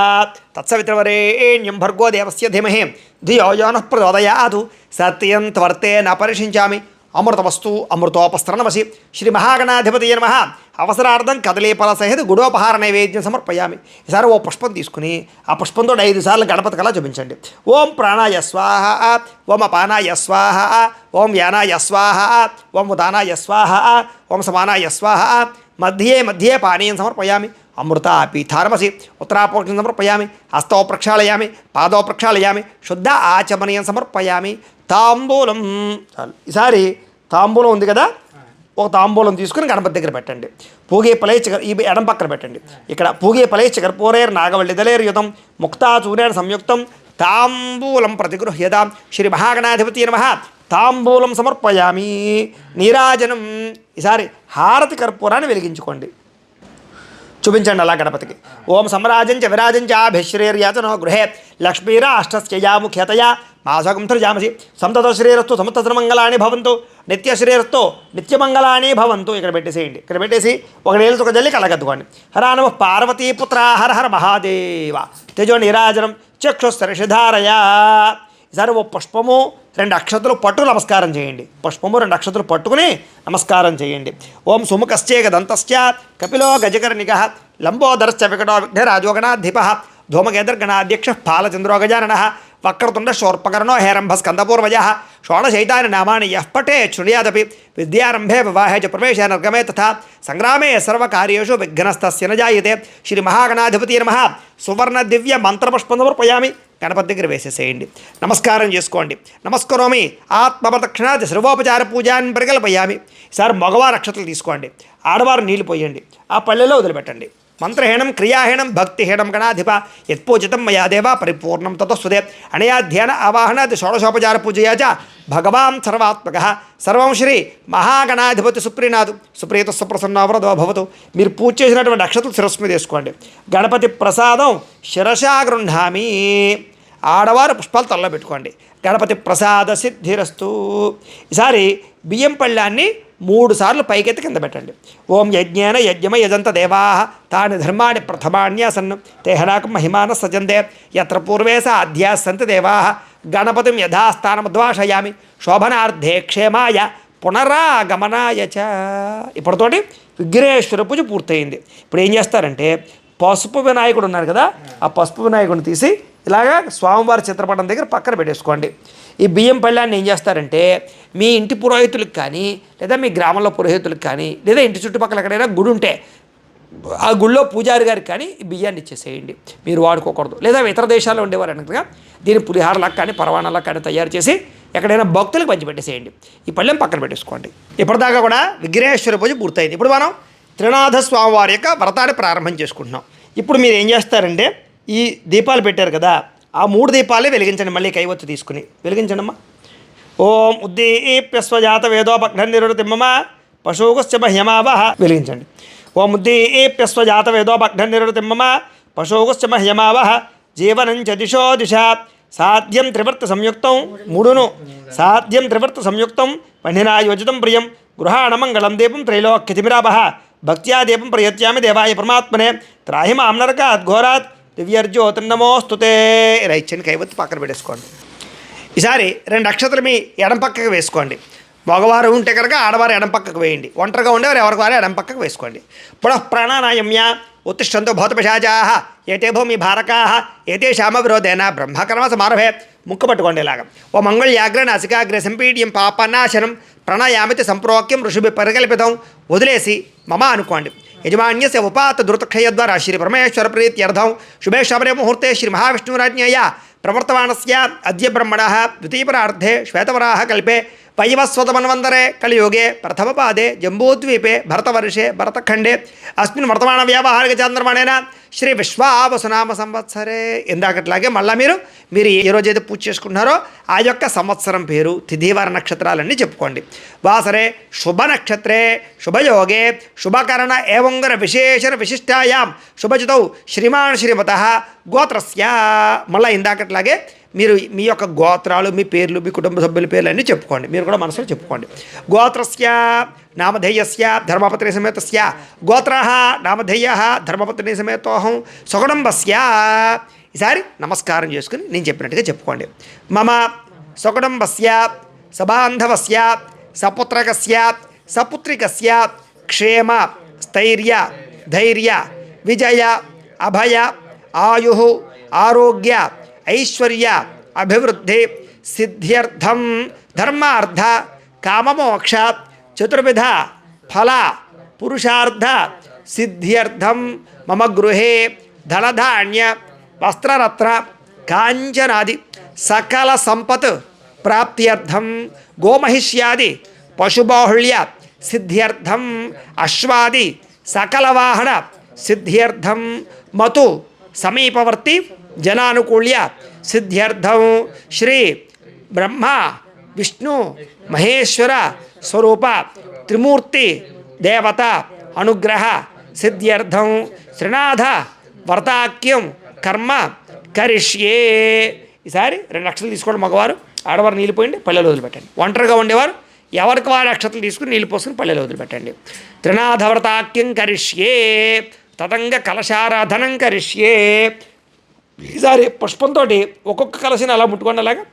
తత్సవితుర్వరేణ్యం భర్గో దేవస్య ధీమహి ధియో యో నః ప్రచోదయాత్ సత్యం త్వర్తేన పరిషించామి. అమృతవస్తు అమృతోపస్త్రణమసి శ్రీ మహాగణాధిపతి నమః. అవసరార్థం కదలీఫల సహిత గుడోపహార నైవేద్యం సమర్పయామి. ఈసారి ఓ పుష్పం తీసుకుని ఆ పుష్పంతో 5 సార్లు గణపతి కళ చూపించండి. ఓం ప్రాణాయ స్వాహ, ఓం అపానాయ స్వాహ, ఓం యానాయ స్వాహ, ఓం ఉదానాయ స్వాహ, ఓం సమానాయ స్వాహ. మధ్యే మధ్యే పానీయం సమర్పయామి. అమృత పీఠారమసి ఉత్తరాపోక్షం సమర్పయామి. హస్తో ప్రక్షాళయామి, పాదో ప్రక్షాళయామి. శుద్ధ ఆచమనీయం సమర్పయామి. తాంబూలం. చాలు. ఈసారి తాంబూలం ఉంది కదా, ఒక తాంబూలం తీసుకుని గణపతి దగ్గర పెట్టండి. పూగే పలైచ ఈ ఎడం పక్కన పెట్టండి. ఇక్కడ పూగే పలైచ కర్పూరేర్ నాగవల్లిదలేర్యుతం ముక్తాచూరేణ సంయుక్తం తాంబూలం ప్రతిగృహ్యతాం శ్రీ మహాగణాధిపతి నమః. తాంబూలం సమర్పయామి. నీరాజనం. ఈసారి హారతి కర్పూరాన్ని వెలిగించుకోండి. చూపించండి అలా గణపతికి. ఓం సమరాజంచ విరాజంచ అభిశ్రేర్యాచనో గృహే లక్ష్మీరాష్ట్రస్య ముఖ్యతయా మాసగుంధర్జామసి సంతత శ్రీరస్తు సమస్తన మంగళాన్ని భవంతు నిత్యశ్రీరస్తు నిత్యమంగళాన్ని భవంతు. ఇక్కడ పెట్టేసేయండి. ఇక్కడ పెట్టేసి ఒక నీళ్ళతో ఒక జల్లి కలగద్దుకోండి. హర నమ పార్వతీపుత్ర హర హర మహాదేవ తేజో నీరాజనం చక్షుస్తరిషిధారయా. ఈసారి ఓ పుష్పము 2 అక్షతలు పట్టు నమస్కారం చేయండి. పుష్పము 2 అక్షతలు పట్టుకుని నమస్కారం చేయండి. ఓం సుముఖశ్చేక దంతశ్చ కపిలో గజకర్ణిక లంబోదరశ్చ వికటో విఘ్నరాజో గణాధిప ధూమకేతర్గణాధ్యక్ష ఫాలచంద్రో గజానన వక్రతుండ శూర్పకర్ణో హేరంభ స్కందపూర్వజ షోడశైతాని నామాని యః పఠేత్ శృణుయాదపి విద్యారంభే వివాహే చ ప్రవేశే నిర్గమే తథా సంగ్రామే సర్వకార్యేషు విఘ్నస్తస్య న జాయతే శ్రీ మహాగణాధిపతి నమః సువర్ణ దివ్య మంత్రపుష్పం సమర్పయామి. గణపతి దగ్గర వేసేసేయండి, నమస్కారం చేసుకోండి. నమస్కరోమి ఆత్మప్రదక్షిణాది సర్వోపచార పూజాన్ని పరికల్పయామి. ఈసారి మగవారు అక్షతలు తీసుకోండి, ఆడవారు నీళ్లు పోయండి, ఆ పల్లెలో వదిలిపెట్టండి. మంత్రహీనం క్రియాహీనం భక్తిహీనం గణాధిప యత్పూజితం మయా దేవ పరిపూర్ణం తతస్తుదే అనయా ధ్యాన ఆవాహనాది షోడశోపచార పూజయా చ భగవాన్ సర్వాత్మక సర్వం శ్రీ మహాగణాధిపతి సుప్రీనాథు సుప్రీత సుప్రసన్నవరదో భవతు. మీరు పూజ చేసినటువంటి అక్షతలు శిరస్సు మీద వేసుకోండి. గణపతి ప్రసాదం శిరసా గృహ్ణామి. ఆడవారు పుష్పాలు తలలో పెట్టుకోండి. గణపతి ప్రసాద సిద్ధిరస్తు. ఈసారి బియ్యం పళ్ళాన్ని 3 సార్లు పైకెత్తి కింద పెట్టండి. ఓం యజ్ఞేన యజ్ఞమ యజంత దేవా తాని ధర్మాణి ప్రథమాన్యాసన్ను తేహనాకం మహిమాన సజందే యత్ర పూర్వే స అధ్యాసంతి దేవా గణపతిం యథాస్థానముద్వాషయామి శోభనార్థే క్షేమాయ పునరాగమనాయ చ. ఇప్పటితోటి విఘ్నేశ్వర పూజ పూర్తయింది. ఇప్పుడు ఏం చేస్తారంటే పసుపు వినాయకుడు ఉన్నారు కదా, ఆ పసుపు వినాయకుడిని తీసి ఇలాగా స్వామివారి చిత్రపటం దగ్గర పక్కన పెట్టేసుకోండి. ఈ బియ్యం పళ్ళాన్ని ఏం చేస్తారంటే మీ ఇంటి పురోహితులకు కానీ లేదా మీ గ్రామంలో పురోహితులకు కానీ లేదా ఇంటి చుట్టుపక్కల ఎక్కడైనా గుడి ఉంటే ఆ గుళ్ళో పూజారి గారికి కానీ ఈ బియ్యాన్ని ఇచ్చేసేయండి. మీరు వాడుకోకూడదు. లేదా ఇతర దేశాల్లో ఉండేవారు అనగా దీన్ని పులిహారలకు కానీ పరవాణాలకు కానీ తయారు చేసి ఎక్కడైనా భక్తులకు పంచిపెట్టేసేయండి. ఈ పళ్ళెం పక్కన పెట్టేసుకోండి. ఇప్పటిదాకా కూడా విఘ్నేశ్వర పూజ పూర్తయింది. ఇప్పుడు మనం త్రినాథ స్వామివారి యొక్క వ్రతాన్ని ప్రారంభం చేసుకుంటున్నాం. ఇప్పుడు మీరు ఏం చేస్తారంటే ఈ దీపాలు పెట్టారు కదా, ఆ 3 దీపాలే వెలిగించండి. మళ్ళీ కైవత్తు తీసుకుని వెలిగించండి అమ్మా. ఓం ఉద్దీప్యస్వజాత వేదోపఘ్ననిరుతిమ్మమ పశువుశ్చ మహ్యమావహ. వెలిగించండి. ఓం ఉద్దీప్యస్వజాత వేదోపఘ్ననిరుతిమ్మమ పశువుశ్చ మహ్యమావహ జీవనం చ దిశో దిశ సాధ్యం త్రివర్త సంయుక్తం. 3ను సాధ్యం త్రివర్త సంయుక్తం వహ్నినాయోజితం ప్రియం గృహాణమంగళం దీపం త్రైలోక్యతిమిరాపహ భక్త్యా దీపం ప్రయత్యామి దేవాయ పరమాత్మనే త్రాహి మాం నరకాత్ ఘోరాత్ దివ్యర్జ్యోతిర్నమోస్తుతే. ఇలా ఇచ్చండి, కైవత్తు పక్కన పెట్టేసుకోండి. ఈసారి 2 అక్షతలు మీ ఎడం పక్కకు వేసుకోండి. మగవారు ఉంటే కనుక ఆడవారు ఎడం పక్కకు వేయండి. ఒంటరిగా ఉండేవారు ఎవరికి వారు ఎడం పక్కకు వేసుకోండి. పునః ప్రాణానాయమ్య ఉత్తిష్టంతో భౌతపిశాచాః ఏతే భూమి భారకాః ఏతేషామ విరోధేన బ్రహ్మకర్మ సమారభే. ముక్కు పట్టుకోండి ఇలాగ. ఓ మంగళ్యాగ్ర నాసికాగ్ర సంపీడ్యం పాపనాశనం ప్రణయామితి సంప్రోక్యం ఋషిభి పరికల్పితం. వదిలేసి మమ అనుకోండి. యజమాన్యస్య ఉపాత ధృతక్షయద్వారా శ్రీ పరమేశ్వర ప్రీత్యర్థం శుభే శబరే ముహూర్తే శ్రీ మహావిష్ణురాజ్ఞయ ప్రవర్తమానస్య అద్య బ్రహ్మణః ద్వితీయపరార్ధే శ్వేతవరాహ కల్పే వైవస్వతమన్వంతరే కలియుగే ప్రథమపాదే జంబూద్వీపే భరతవర్షే భరతఖండే అస్మిన్ వర్తమాన వ్యావహారిక చాంద్రమాణేన శ్రీ విశ్వావసునామ సంవత్సరే. ఇందాకట్లాగే మళ్ళీ మీరు ఏ రోజైతే పూజ చేసుకుంటున్నారో ఆ యొక్క సంవత్సరం పేరు తిథివార నక్షత్రాలన్నీ చెప్పుకోండి. వాసరే శుభ నక్షత్రే శుభయోగే శుభకరణ ఏవంగర విశేషణ విశిష్టాయాం శుభజితౌ శ్రీమాన్ శ్రీమతః గోత్రస్య. మళ్ళీ ఇందాకట్లాగే మీరు మీ యొక్క గోత్రాలు, మీ పేర్లు, మీ కుటుంబ సభ్యుల పేర్లు అన్నీ చెప్పుకోండి. మీరు కూడా మనసులో చెప్పుకోండి. గోత్రస్య నామధేయస్య ధర్మపత్ని సమేతస్య గోత్రః నామధేయః ధర్మపత్ని సమేతోహం సకుటుంబస్య. ఈసారి నమస్కారం చేసుకుని నేను చెప్పినట్టుగా చెప్పుకోండి. మమ సకుటుంబస్య సబాంధవస్య సపుత్రకస్య సపుత్రికస్య క్షేమ స్థైర్య ధైర్య విజయ అభయ ఆయు ఆరోగ్య ఐశ్వర్య అభివృద్ధి సిద్ధ్యర్థం ధర్మార్థ కామమోక్ష చతుర్విధ ఫల పురుషార్థ సిద్ధ్యర్థం మమ గృహే ధనధాన్య వస్త్రరత్న కాంచనాది సకల సంపత్ ప్రాప్త్యర్థం గోమహిష్యాది పశుబాహుళ్య సిద్ధ్యర్థం అశ్వాది సకల వాహన సిద్ధ్యర్థం మతు సమీపవర్తి జనానుకూల్య సిద్ధ్యర్థం శ్రీ బ్రహ్మ విష్ణు మహేశ్వర స్వరూప త్రిమూర్తి దేవత అనుగ్రహ సిద్ధ్యర్థం శ్రీనాథ వ్రతాఖ్యం కర్మ కరిష్యే. ఈసారి 2 అక్షతలు తీసుకోండి. మగవారు ఆడవారు నీళ్ళు పోయండి, పల్లెలు వదిలిపెట్టండి. ఒంటరిగా ఉండేవారు ఎవరికి వారి అక్షతలు తీసుకుని నీళ్ళు పోసుకుని పల్లెలు వదిలిపెట్టండి. త్రినాథ వ్రతాఖ్యం కరిష్యే తదంగ కలశారాధనం కరిష్యే. ఈసారి పుష్పంతో ఒక్కొక్క కలశని అలా ముట్టుకోండి. అలాగా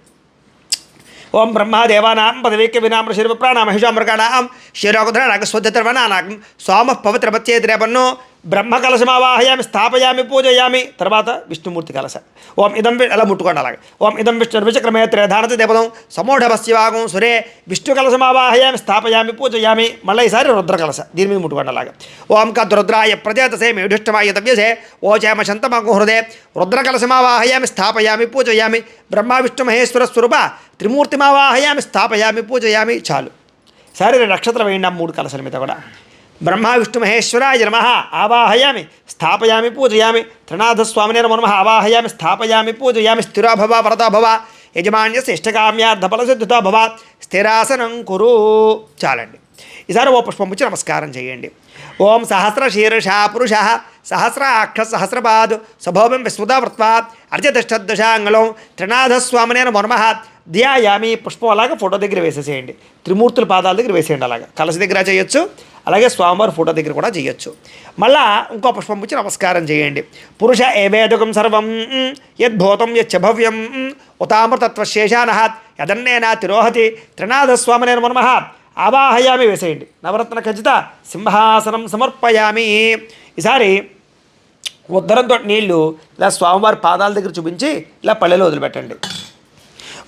ఓం బ్రహ్మదేవానాం పదవీక్య వినామ శిరప్రాణ మహిషామృగాణాం శిరోగధరాగ స్వధ్యతర్వనానాగం సోమ పవిత్రపత్యేద్రేపన్నో బ్రహ్మకలశమావాహయామి స్థాపయామి పూజయామి. తర్వాత విష్ణుమూర్తి కలశ. ఓం ఇదం అలా ముట్టుకోండి అలాగే. ఓం ఇదం విష్ణుర్విచక్రమే త్రేధానత దేవతం సమూఢభస్యవాగం సురే విష్ణు కలశమావాహయామి స్థాపయామి పూజయామి. మళ్ళీ ఈసారి రుద్రకలశ దీని మీద ముట్టుకోండి అలాగే. ఓం కద్రుద్రాయ ప్రజాతసే మేఢిష్టమాయ తవ్యసే ఓచేమ శంతమగు హృదయ రుద్రకలశమావాహయామి స్థాపయామి పూజయామి. బ్రహ్మ విష్ణు మహేశ్వర స్వరూప త్రిమూర్తిమావాహయామి స్థాపయామి పూజయామి. చాలు. సరే నక్షత్రం వేయండి 3 కలశల మీద కూడా. బ్రహ్మ విష్ణు మహేశ్వరాయ నమః ఆవాహయామి స్థాపయామి పూజయామి. త్రినాథస్వామినే నమో నమః ఆవాహయామి స్థాపయామి పూజయామి. స్థిరో భవ వరదో భవ యజమాన్యస్య ఇష్టకామ్యార్థఫలసిద్ధితో భవ స్థిరాసనం కురు. చాలండి. ఈసారి ఓ పుష్పం పుచ్చి నమస్కారం చేయండి. ఓం సహస్రశీర్ష పురుష సహస్రాక్ష సహస్రపాద్ సభోమం విస్మృత వృత్వా అర్చతిష్టదశాంగళం త్రినాథస్వామినే నమో నమః ధ్యాయామి. పుష్పం అలాగా ఫోటో దగ్గర వేసేసేయండి. త్రిమూర్తుల పాదాల దగ్గర వేసేయండి. అలాగా కలశ దగ్గర చేయొచ్చు, అలాగే స్వామివారి ఫోటో దగ్గర కూడా చేయొచ్చు. మళ్ళా ఇంకో పుష్పం పుచ్చి నమస్కారం చేయండి. పురుష ఏవేదకం సర్వం యద్భూతం యచ్చ భవ్యం ఉతామృతత్వశేషాన యదన్నేనా తిరోహతి త్రినాథస్వామినే నమో నమః ఆవాహయామి వేసేయండి. నవరత్న ఖచ్చిత సింహాసనం సమర్పయామి. ఈసారి ఉద్దరంతో నీళ్లు ఇలా స్వామివారి పాదాల దగ్గర చూపించి ఇలా పళ్ళెలో వదిలిపెట్టండి.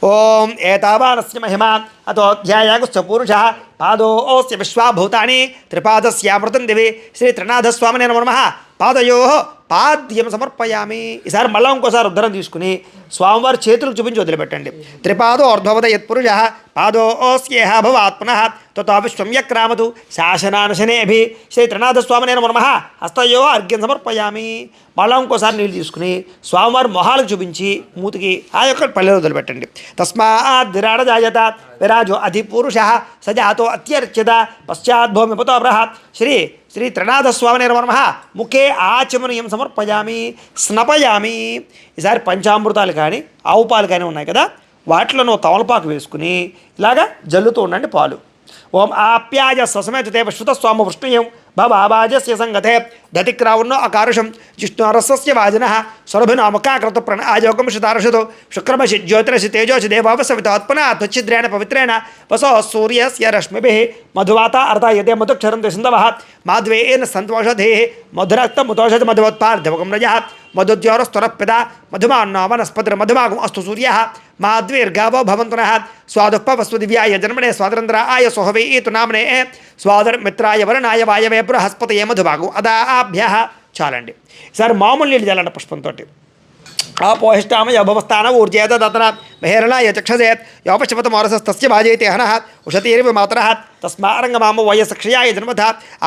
ఓం ఏతావానస్య మహిమా అతోధ్యాయాగుశ్చ పూరుష పాదోస్య విశ్వాభూతాని త్రిపాదస్యామృతం దివి శ్రీ త్రినాథస్వామినే నమో నమః పాదయో పాద్యం సమర్పయామి. ఈసారి మళ్ళీ ఇంకోసారి ఉద్ధరం తీసుకుని స్వామివారి చేతులకు చూపించి వదిలిపెట్టండి. త్రిపాదో అర్ధవద యత్పురుష పాదోస్యేహ భవాత్మన తతో విశ్వమ్యక్రామతు శాసనానశనేభి శ్రీ త్రినాథస్వామినే నమో నమః హస్తయో అర్ఘ్యం సమర్పయామి. మళ్ళీ ఇంకోసారి నీళ్ళు తీసుకుని స్వామివారి మొహాలకు చూపించి మూతికి ఆ యొక్క పల్లెలు వదిలిపెట్టండి. తస్మాత్ విరాడ జాయత విరాజో అధిపురుష సజాతో అత్యర్చిత పశ్చాద్భూమిపతో బ్రహత్ శ్రీ శ్రీ త్రినాథస్వామినే నమో నమః ముఖే ఆచమనీయం సమర్పయామి స్నపయామి. ఈసారి పంచామృతాలు కానీ ఆవు పాలు కానీ ఉన్నాయి కదా, వాటిలో తమలపాకు వేసుకుని ఇలాగా జల్లుతూ ఉండండి పాలు. ఓం ఆప్యాయ ససమేతే శ్రుతస్వామ వృష్ణయం భవాజస్య సంగతే దతిక్రావున్నో అకారుషం జిష్ణురస్య వాజన స్వరభినామకాకృత ప్రణ్ ఆయోగం శతారుషతో శుక్రమశి జ్యోతిరసి తేజోసి దేవావసవితాత్మన త్వచ్చిద్రేణ పవిత్రేణ వసో సూర్యస్య రశ్మిభిః మధువాత అర్థాయతే మధుక్షరంతి సింధవః మాధ్వేన సంతోషధే మధురక్తముతోషధ మధువత్పార్థవకం రజः మధుద్యోరస్తురపిత మధుమాన్నో వనస్పతిర్మధుమాగం అస్తు సూర్యः మాధ్వీర్గావో భవంతు నః స్వాదుఃపవస్తు దివ్యాయ జన్మనే స్వాతంత్రాయ సుహవీతు నామనే స్వాదర్మిత్రాయ వరుణాయ వాయవే బృహస్పతయే మధుభాగం అదాభ్యః. చాలండి. ఈసారి మామూలు నీళ్ళు చల్లండి పుష్పంతో. ఆపోహిష్టామ యభవస్థాన ఊర్జేత దతన మహేరణాయ చక్షసేత్ యోపశపత మోరసస్తస్య భాజయతే హనః ఉషతీరివ మాతరః తస్మారంగమామ వయసక్షయాయ జన్మథ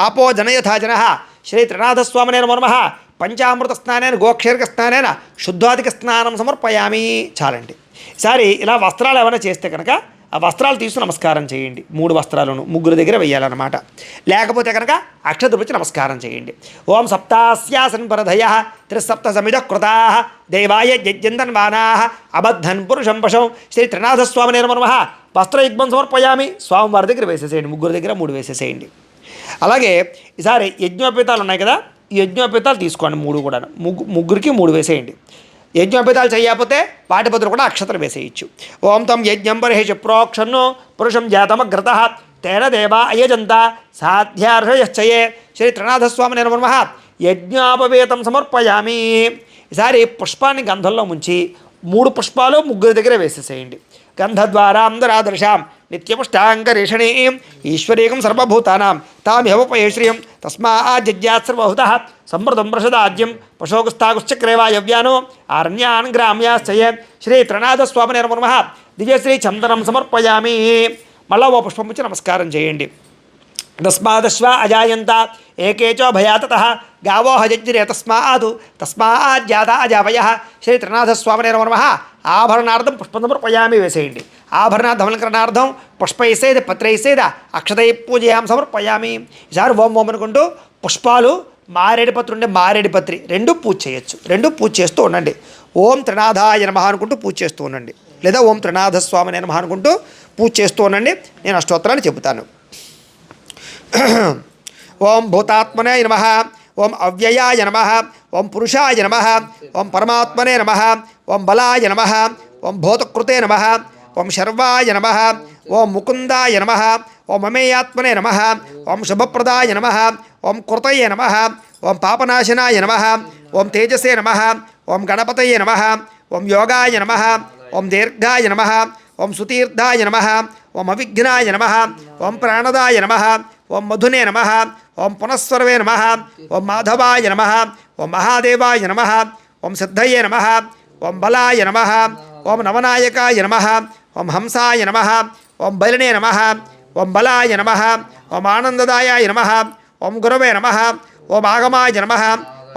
ఆపో జనయథా జనః శ్రీ త్రినాథస్వామినే నమో నమః పంచామృత స్నానేన గోక్షీరక స్నానేన శుద్ధాధిక స్నానం సమర్పయామి. చాలండి. ఈసారి ఇలా వస్త్రాలు ఏమైనా చేస్తే కనుక ఆ వస్త్రాలు తీసుకు నమస్కారం చేయండి. 3 వస్త్రాలను ముగ్గురు దగ్గర వెయ్యాలన్నమాట. లేకపోతే కనుక అక్షతృచి నమస్కారం చేయండి. ఓం సప్తాస్యాసన్ పరధయ త్రిసప్త సమిధ కృతా దేవాయ యజ్జందన్వానా అబద్ధన్ పురుషం పశం శ్రీ త్రినాథస్వామినే నమో నమః వస్త్రయుగ్మం సమర్పయామి. స్వామివారి దగ్గర వేసేసేయండి. ముగ్గురు దగ్గర 3 వేసేసేయండి. అలాగే ఈసారి యజ్ఞోపేతాలు ఉన్నాయి కదా, ఈ యజ్ఞోపేతాలు తీసుకోండి 3 కూడా. ముగ్గురికి 3 వేసేయండి. యజ్ఞోపేతాలు చేయకపోతే వాటి బదులు కూడా అక్షతలు వేసేయచ్చు. ఓం తం యజ్ఞం బర్హిషి ప్రోక్షన్ను పురుషం జాతమగ్రత తేన దేవా అయజంత సాధ్యార్హయశ్చయే శ్రీ త్రినాథస్వామినే నమో నమః యజ్ఞోపవేతం సమర్పయామి. ఈసారి పుష్పాన్ని గంధంలో ముంచి 3 పుష్పాలు ముగ్గురు దగ్గర వేసేసేయండి. గంధద్వారాంధరాదర్శాం నిత్యపుష్టాంగరేషణీం ఈశ్వరీకం సర్వభూతానాం తామిహోపయే శ్రియం తస్మాజ్జాత్ సర్వహుతః సమృద్ధం ప్రసదాజ్యం పశోగుస్తాగుశ్చక్రేవాయవ్యానో ఆరణ్యాన్ గ్రామ్యాశ్చయ శ్రీ త్రినాథస్వామినే నమో నమః దివ్యశ్రీ చందనం సమర్పయామి. మళ్ళా ఓ పుష్పం ఇచ్చి నమస్కారం చేయండి. తస్మాదశ్వ అజాయంత ఏకేచో భయాతతః గావో హజజ్జిరే తస్మాజ్జాత అజావయః శ్రీ త్రినాథస్వామినే నమో నమః ఆభరణార్థం పుష్పం సమర్పయామి వేసేయండి. ఆభరణార్థమలంకరణార్థం పుష్పైసేద పత్రైసేద అక్షతై పూజయాం సమర్పయామి. ఈసారి ఓం ఓం అనుకుంటూ పుష్పాలు మారేడు పత్రి ఉండే మారేడు పత్రి 2 పూజ చేయొచ్చు. 2 పూజ చేస్తూ ఉండండి. ఓం త్రినాథాయ నమః అనుకుంటూ పూజ చేస్తూ ఉండండి. లేదా ఓం త్రినాథస్వామినే నమః అనుకుంటూ పూజ చేస్తూ ఉండండి. నేను అష్టోత్తరాన్ని చెబుతాను. ఓం భూతాత్మనే నమః ఓం అవ్యయాయ నమః ఓం పురుషాయ నమః ఓం పరమాత్మనే నమః ఓం బలాయ నమః ఓం భూతకృతే నమః ఓం శర్వాయ నమః ఓం ముకుందాయ నమః ఓం అమేయాత్మనే నమః ఓం శుభప్రదాయ నమః ఓం కృతయే నమః ఓం పాపనాశనాయ నమః, ఓం తేజసే నమః, ఓం గణపతయే నమః, ఓం యోగాయ నమః, ఓం దీర్ఘాయ నమః, ఓం సుతీర్థాయ నమః, ఓం అవిఘ్నాయ నమః, ఓం ప్రాణదాయ నమః, ఓం మధునే నమః, ఓం పునఃస్వరవే నమః, ఓం మాధవాయ నమః, ఓం మహాదేవాయ నమః, ఓం సిద్ధయే నమః, ఓం బలాయ నమః, ఓం నవనాయకాయ నమః, ఓం హంసాయ నమః, ఓం బలినే నమః, ఓం బలాయ నమః, ఓం ఆనందదాయాయ నమః, ఓం గురవే నమః, ఓం ఆగమాయ నమః,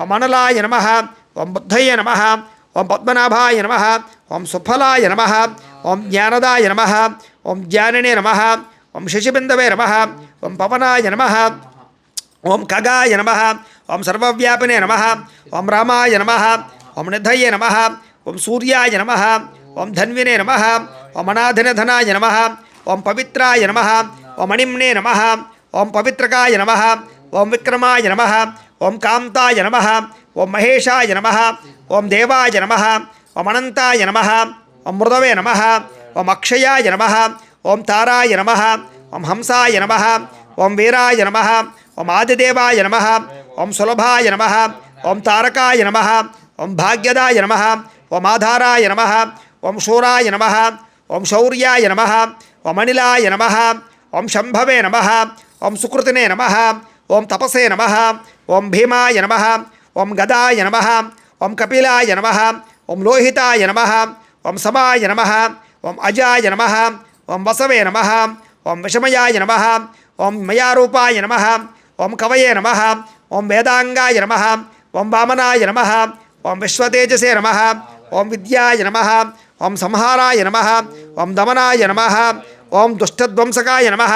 ఓం అనలాయ నమః, ఓం బుద్ధయే నమః, ఓం పద్మనాభాయ నమః, ఓం సుఫలాయ నమః, ఓం జ్ఞానదాయ నమః, ఓం జ్ఞానినే నమః, ఓం శశిబిందవే నమః, ఓం పవనాయ నమః, ఓం ఖగాయ నమః, ఓం సర్వవ్యాపినే నమః, ఓం రామాయ నమః, ఓం నిధయే నమః, ఓం సూర్యాయ నమః, ఓం ధన్వినే నమః, ఓం అనాధినధనాయ నమః, ఓం పవిత్రాయ నమః, ఓం మణిమ్నే నమః, ఓం పవిత్రకాయ నమః, ఓం విక్రమాయ నమః, ఓం కాంతాయ నమః, ఓం మహేశాయ నమః, ఓం దేవాయ నమః, ఓం అనంతాయ నమః, ఓం మృదవే నమః, ఓం అక్షయాయ నమః, ఓం తారాయ నమః, ఓం హంసాయ నమః, ఓం వీరాయ నమః, ఓం ఆదిదేవాయ నమః, ఓం సులభాయ నమః, ఓం తారకాయ నమః, ఓం భాగ్యదాయ నమః, ఓం ఆధారాయ నమః, ఓం శూరాయ నమః, ఓం శౌర్యాయ నమః, ఓం అనిలాయ నమః, ఓం శంభవే నమః, ఓం సుకృతినే నమః, ఓం తపసే నమః, ఓం భీమాయ నమః, ఓం గదాయ నమః, ఓం కపిలాయ నమః, ఓం లోహితాయ నమః, ఓం సమాయ నమః, ఓం అజాయ నమః, ఓం వసవే నమః, ఓం విషమయాయ నమః, ఓం మయారూపాయ నమః, ఓం కవయే నమః, ఓం వేదాంగాయ నమః, ఓం వామనాయ నమః, ఓం విశ్వతేజసే నమః, ఓం విద్యాయ నమః, ఓం సంహారాయ నమః, ఓం దమనాయ నమః, ఓం దుష్టధ్వంసకాయ నమః,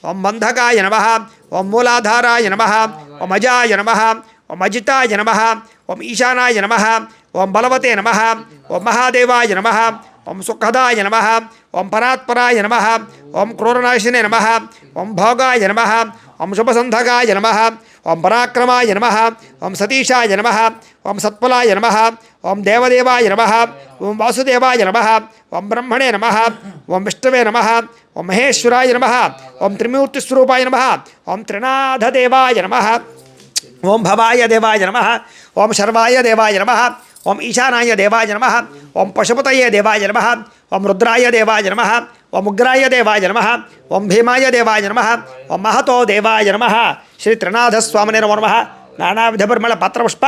ఓం బంధకాయ నమః, ఓం మూలాధారాయ నమః, ఓం అజాయ నమః, ఓం అజితాయ నమః, ఓం ఈశానాయ నమః, ఓం బలవతే నమః, ఓం మహాదేవాయ నమః, ఓం సుఖదాయ నమః, ఓం పరాత్పరాయ నమః, ఓం క్రూరనాశినే నమః, ఓం భోగాయ నమః, ఓం శుభసంధకాయ నమః, ఓం పరాక్రమాయ నమః, ఓం సతీశాయ నమః, ఓం సత్ఫలాయ నమః, ఓం దేవదేవాయ నమః, ఓం వాసుదేవాయ నమః, ఓం బ్రహ్మణే నమః, ఓం విష్ణవే నమః, ఓం మహేశ్వరాయ నమః, ఓం త్రిమూర్తిస్వరూపాయ నమః, ఓం త్రినాథదేవాయ నమః, ఓం భవాయ దేవాయ నమః, ఓం శర్వాయ దేవాయ నమః, ఓం ఈశానాయ దేవాయ నమః, ఓం పశుపతయే దేవాయ నమః, ఓం రుద్రాయ దేవాయ నమః, ఓం ఉగ్రాయ దేవాయ నమః, ఓం భీమాయ దేవాయ నమః, ఓం మహతో దేవాయ నమః. శ్రీ త్రినాథస్వామినే నమో నమః. నానావిధ పరిమళ పత్రపుష్ప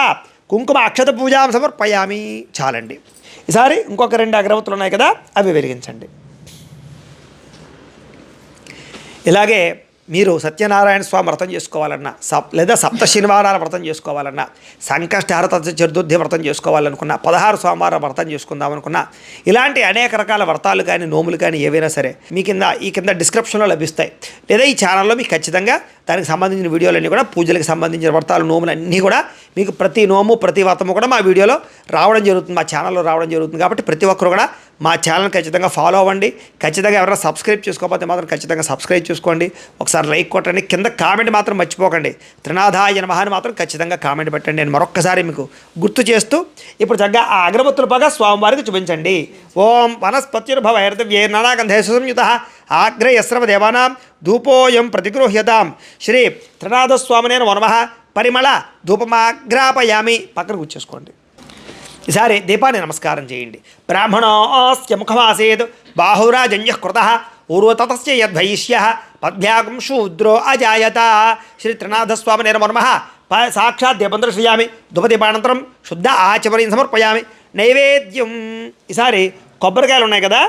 కుంకుమ అక్షత పూజాం సమర్పయామి. చాలండి. ఈసారి ఇంకొక 2 అగరవత్తులు ఉన్నాయి కదా, అవి వెలిగించండి. ఇలాగే మీరు సత్యనారాయణ స్వామి వ్రతం చేసుకోవాలన్నా, లేదా సప్త శనివారాల వ్రతం చేసుకోవాలన్నా, సంకష్టహారత చతుర్థి వ్రతం చేసుకోవాలనుకున్నా, 16 సోమవారం వ్రతం చేసుకుందామనుకున్నా, ఇలాంటి అనేక రకాల వ్రతాలు కానీ నోములు కానీ ఏవైనా సరే మీ కింద డిస్క్రిప్షన్లో లభిస్తాయి. లేదా ఈ ఛానల్లో మీకు ఖచ్చితంగా దానికి సంబంధించిన వీడియోలన్నీ కూడా, పూజలకు సంబంధించిన వ్రతాలు నోములు అన్నీ కూడా మీకు ప్రతి నోము ప్రతి వ్రతము కూడా మా వీడియోలో రావడం జరుగుతుంది, మా ఛానల్లో రావడం జరుగుతుంది. కాబట్టి ప్రతి ఒక్కరు కూడా మా ఛానల్ ఖచ్చితంగా ఫాలో అవ్వండి. ఖచ్చితంగా ఎవరైనా సబ్స్క్రైబ్ చేసుకోకపోతే మాత్రం ఖచ్చితంగా సబ్స్క్రైబ్ చేసుకోండి. ఒకసారి లైక్ కొట్టండి. కింద కామెంట్ మాత్రం మర్చిపోకండి. త్రినాథాయ నమః అని మాత్రం ఖచ్చితంగా కామెంట్ పెట్టండి. నేను మరొక్కసారి మీకు గుర్తు చేస్తూ ఇప్పుడు చక్కగా ఆ అగరబత్తుల పగా స్వామివారికి చూపించండి. ఓం వనస్పత్యుర్భవ హైర్దవ్యే నానాగంధే సుసంయుత ఆగ్రయస్రవ దేవానాం ధూపోయం ప్రతిగృహ్యతాం. శ్రీ త్రినాథస్వామినే నమో నమః. పరిమళ ధూపమాగ్రాపయామి. పక్కన కూర్చేసుకోండి. ఈసారి దీపాన్ని నమస్కారం చేయండి. బ్రాహ్మణోస్య ముఖమాసేత్ బాహురాజన్యః కృతః ఊర్వతతస్య యద్వైశ్యః పద్భ్యాగం శూద్రో అజాయత. శ్రీ త్రినాథస్వామినే నమో నమః. సాక్షాత్ దీపం దర్శయామి. ధూపదీపానంతరం శుద్ధ ఆచమనీయం సమర్పయామి. నైవేద్యం. ఈసారి కొబ్బరికాయలు ఉన్నాయి కదా,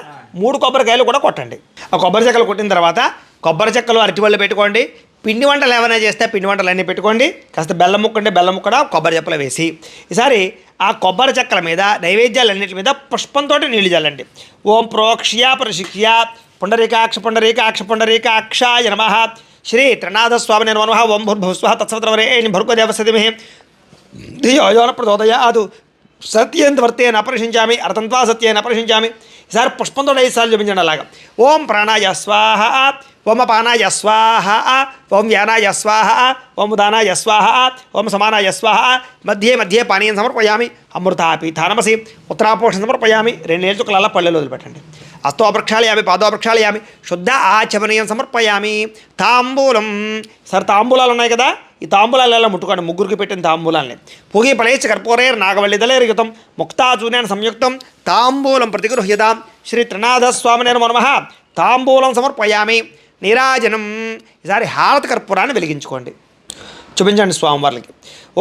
3 కొబ్బరికాయలు కూడా కొట్టండి. ఆ కొబ్బరి చెక్కలు కొట్టిన తర్వాత కొబ్బరి చెక్కలు అరటిపళ్ళు పెట్టుకోండి. పిండి వంటలు ఏమైనా చేస్తే పిండి వంటలు అన్నీ పెట్టుకోండి. కాస్త బెల్లం ముక్కండి, బెల్లం ముక్కడ కొబ్బరి చెప్పులు వేసి ఈసారి ఆ కొబ్బరి చెక్కల మీద నైవేద్యాలన్నింటి మీద పుష్పంతో నీళ్లు చల్లండి. ఓం ప్రోక్ష్య ప్రశిక్ష్య పుండరీకాక్ష పుండరీకాక్ష పుండరీకాక్షాయ నమః. శ్రీ త్రినాథస్వామినే నమో నమః. ఓం భూర్భువస్వః తత్సవితుర్వరేణ్యం భర్గోదేవస్య ధియోయోన ప్రచోదయాత్. సత్యేన వర్తేన అపరిషించామి, అర్థంత్వా సత్యేన అపరిషించామి. ఈసారి పుష్పంతో 5 సార్లు చూపించండి. అలాగా ఓం ప్రాణాయ స్వాహ, ఓం అపానాయ స్వాహ, ఓం వ్యానాయ స్వాహ, ఓం ఉదానాయ స్వాహ, ఓం సమానాయ స్వాహ. మధ్యే మధ్యే పానీయం సమర్పయామి. అమృతాపీఠానమసి ఉత్తరాపోషణ సమర్పయామి. 2 ఏళ్ళ చుక్కల పళ్ళెలు వదిలిపెట్టండి. అస్తో ప్రక్షాళయామి, పాదో ప్రక్షాళయామి. శుద్ధ ఆచమనీయం సమర్పయామి. తాంబూలం. సార్ తాంబూలాలు ఉన్నాయి కదా, ఈ తాంబూలాలలో ముట్టుకోండి, ముగ్గురికి పెట్టిన తాంబూలాల్ని. పూగి ఫలైశ్చ కర్పూరైర్ నాగవల్లిదలైర్యుతం ముక్తాచూర్ణేన సంయుక్తం తాంబూలం ప్రతిగృహ్యతాం. శ్రీ త్రినాథస్వామినే నమో నమః. తాంబూలం సమర్పయామి. నీరాజనం. ఈసారి హారతి కర్పూరాన్ని వెలిగించుకోండి, చూపించండి స్వామివార్లకి.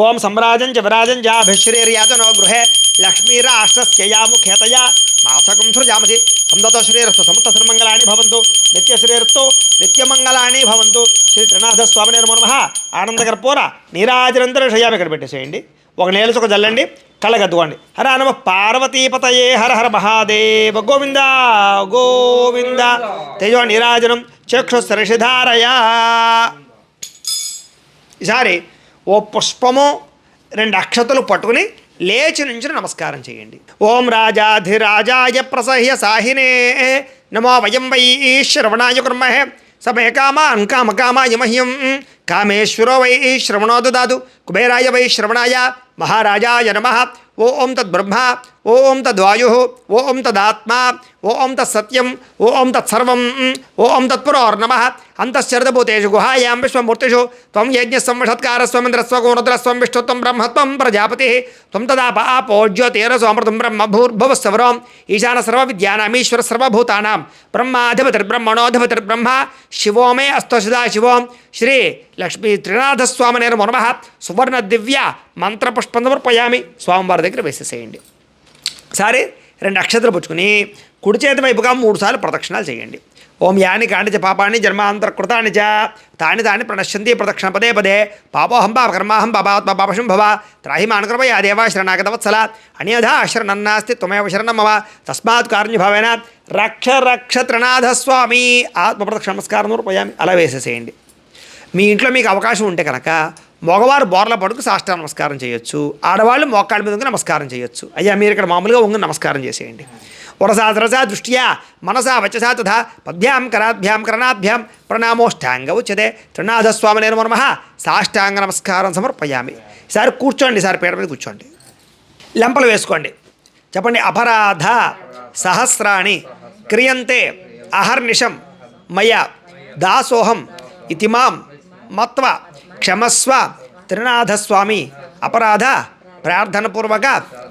ఓం సంరాజం చ విరాజం జాభిశ్రీర్యాతనో గృహే లక్ష్మీరాష్ట్రస్యయాముఖ్యతయా మాసకం సృజామసి సందతో శ్రీరస్తు సమస్త శ్రీమంగళాని భవంతు నిత్యశ్రీరస్తు నిత్యమంగళాని భవంతు. శ్రీ త్రినాథస్వామినే నమో నమః. ఆనందకర్పూర నీరాజనంతర షయామి ఇక్కడ పెట్టేసేయండి. ఒక నేలచుక జల్లండి, కళ్ళగద్దుకోండి. హర నమ పార్వతీపతయే హర హర మహాదేవ గోవింద గోవింద. తేజో నీరాజనం చక్షుస్సరిషిధారయా. ఈసారి ఓ పుష్పము 2 అక్షతలు పట్టుకుని లేచి నుంచి నమస్కారం చేయండి. ఓం రాజాధిరాజాయ ప్రసహ్య సాహినే నమో వయం వై శ్రవణాయ కుర్మహే సమే కామాన్ కామకామాయ మహ్యం కామేశ్వరో వై శ్రవణో దదాతు కుబేరాయ వై శ్రవణాయ మహారాజాయ నమః. ఓం తద్బ్రహ్మ ఓం తద్వాయు ఓం తదాత్మా ఓం తత్సత్యం ఓం తత్సర్వం ఓం తత్పురోర్నమః. అంతశ్చరితభూతేషు గుహాయాం విశ్వమూర్తిషు త్వం యజ్ఞస్వమిషత్కారస్వమింద్రస్వగో రుద్రస్వం విష్ణుత్వం బ్రహ్మత్వం ప్రజాపతి త్వం తదాప ఆపో జ్యోతిరసోమృతం బ్రహ్మ భూర్భువస్సవరోం ఈశాన సర్వవిద్యానామీశ్వర సర్వభూతానాం బ్రహ్మాధిపతిర్బ్రహ్మణోధిపతిర్బ్రహ్మ శివో మే అస్తో సదాశివోం. శ్రీ లక్ష్మీ త్రినాథస్వామినే నమో నమః. సువర్ణ దివ్య మంత్రపుష్పం సమర్పయామి. స్వామివారి దగ్గర వేసేసేయండి. సరే 2 అక్షతలు పుచ్చుకుని కుడి చేతి వైపుగా 3 సార్లు ప్రదక్షిణాలు చేయండి. ఓం యాని కాండిచ పాపాన్ని జన్మాంతరకృతాన్ని చ తాని ప్రణశ్యంతి ప్రదక్షిణ పదే పదే పాపోహం పాపకర్మాహం పాపాత్మ పాపశం భవ త్రాహి మానుకృప యా దేవా శరణాగతవత్సల అన్యథా శరణన్నాస్తి త్వమేవ శరణం మమ తస్మాత్ కారుణ్యభావేన రక్ష రక్ష త్రినాథస్వామి. ఆత్మప్రదక్షిణ నమస్కారం సమర్పయామి. అలా వేసేసేయండి. మీ ఇంట్లో మీకు అవకాశం ఉంటే కనుక మగవారు బోర్ల పడుకు సాష్టాంగ నమస్కారం చేయొచ్చు, ఆడవాళ్ళు మోకాళ్ళ మీద నమస్కారం చేయొచ్చు. అయ్యా మీరు ఇక్కడ మామూలుగా వంగి నమస్కారం చేసేయండి. వరసా రసా దృష్ట్యా మనసా వచసా తథా పద్భ్యాం కరాభ్యాం కరణాభ్యాం ప్రణామోష్టాంగ ఉచ్యతే. త్రినాథస్వామినే నమో నమః. సాష్టాంగ నమస్కారం సమర్పయామి. ఈసారి కూర్చోండి, ఈసారి పీట మీద కూర్చోండి, లెంపలు వేసుకోండి. చెప్పండి. అపరాధ సహస్రాణి క్రియంతే అహర్నిశం మయ దాసోహం ఇతిమాం మత్వ క్షమస్వ త్రినాథస్వామి. అపరాధ ప్రార్థనపూర్వక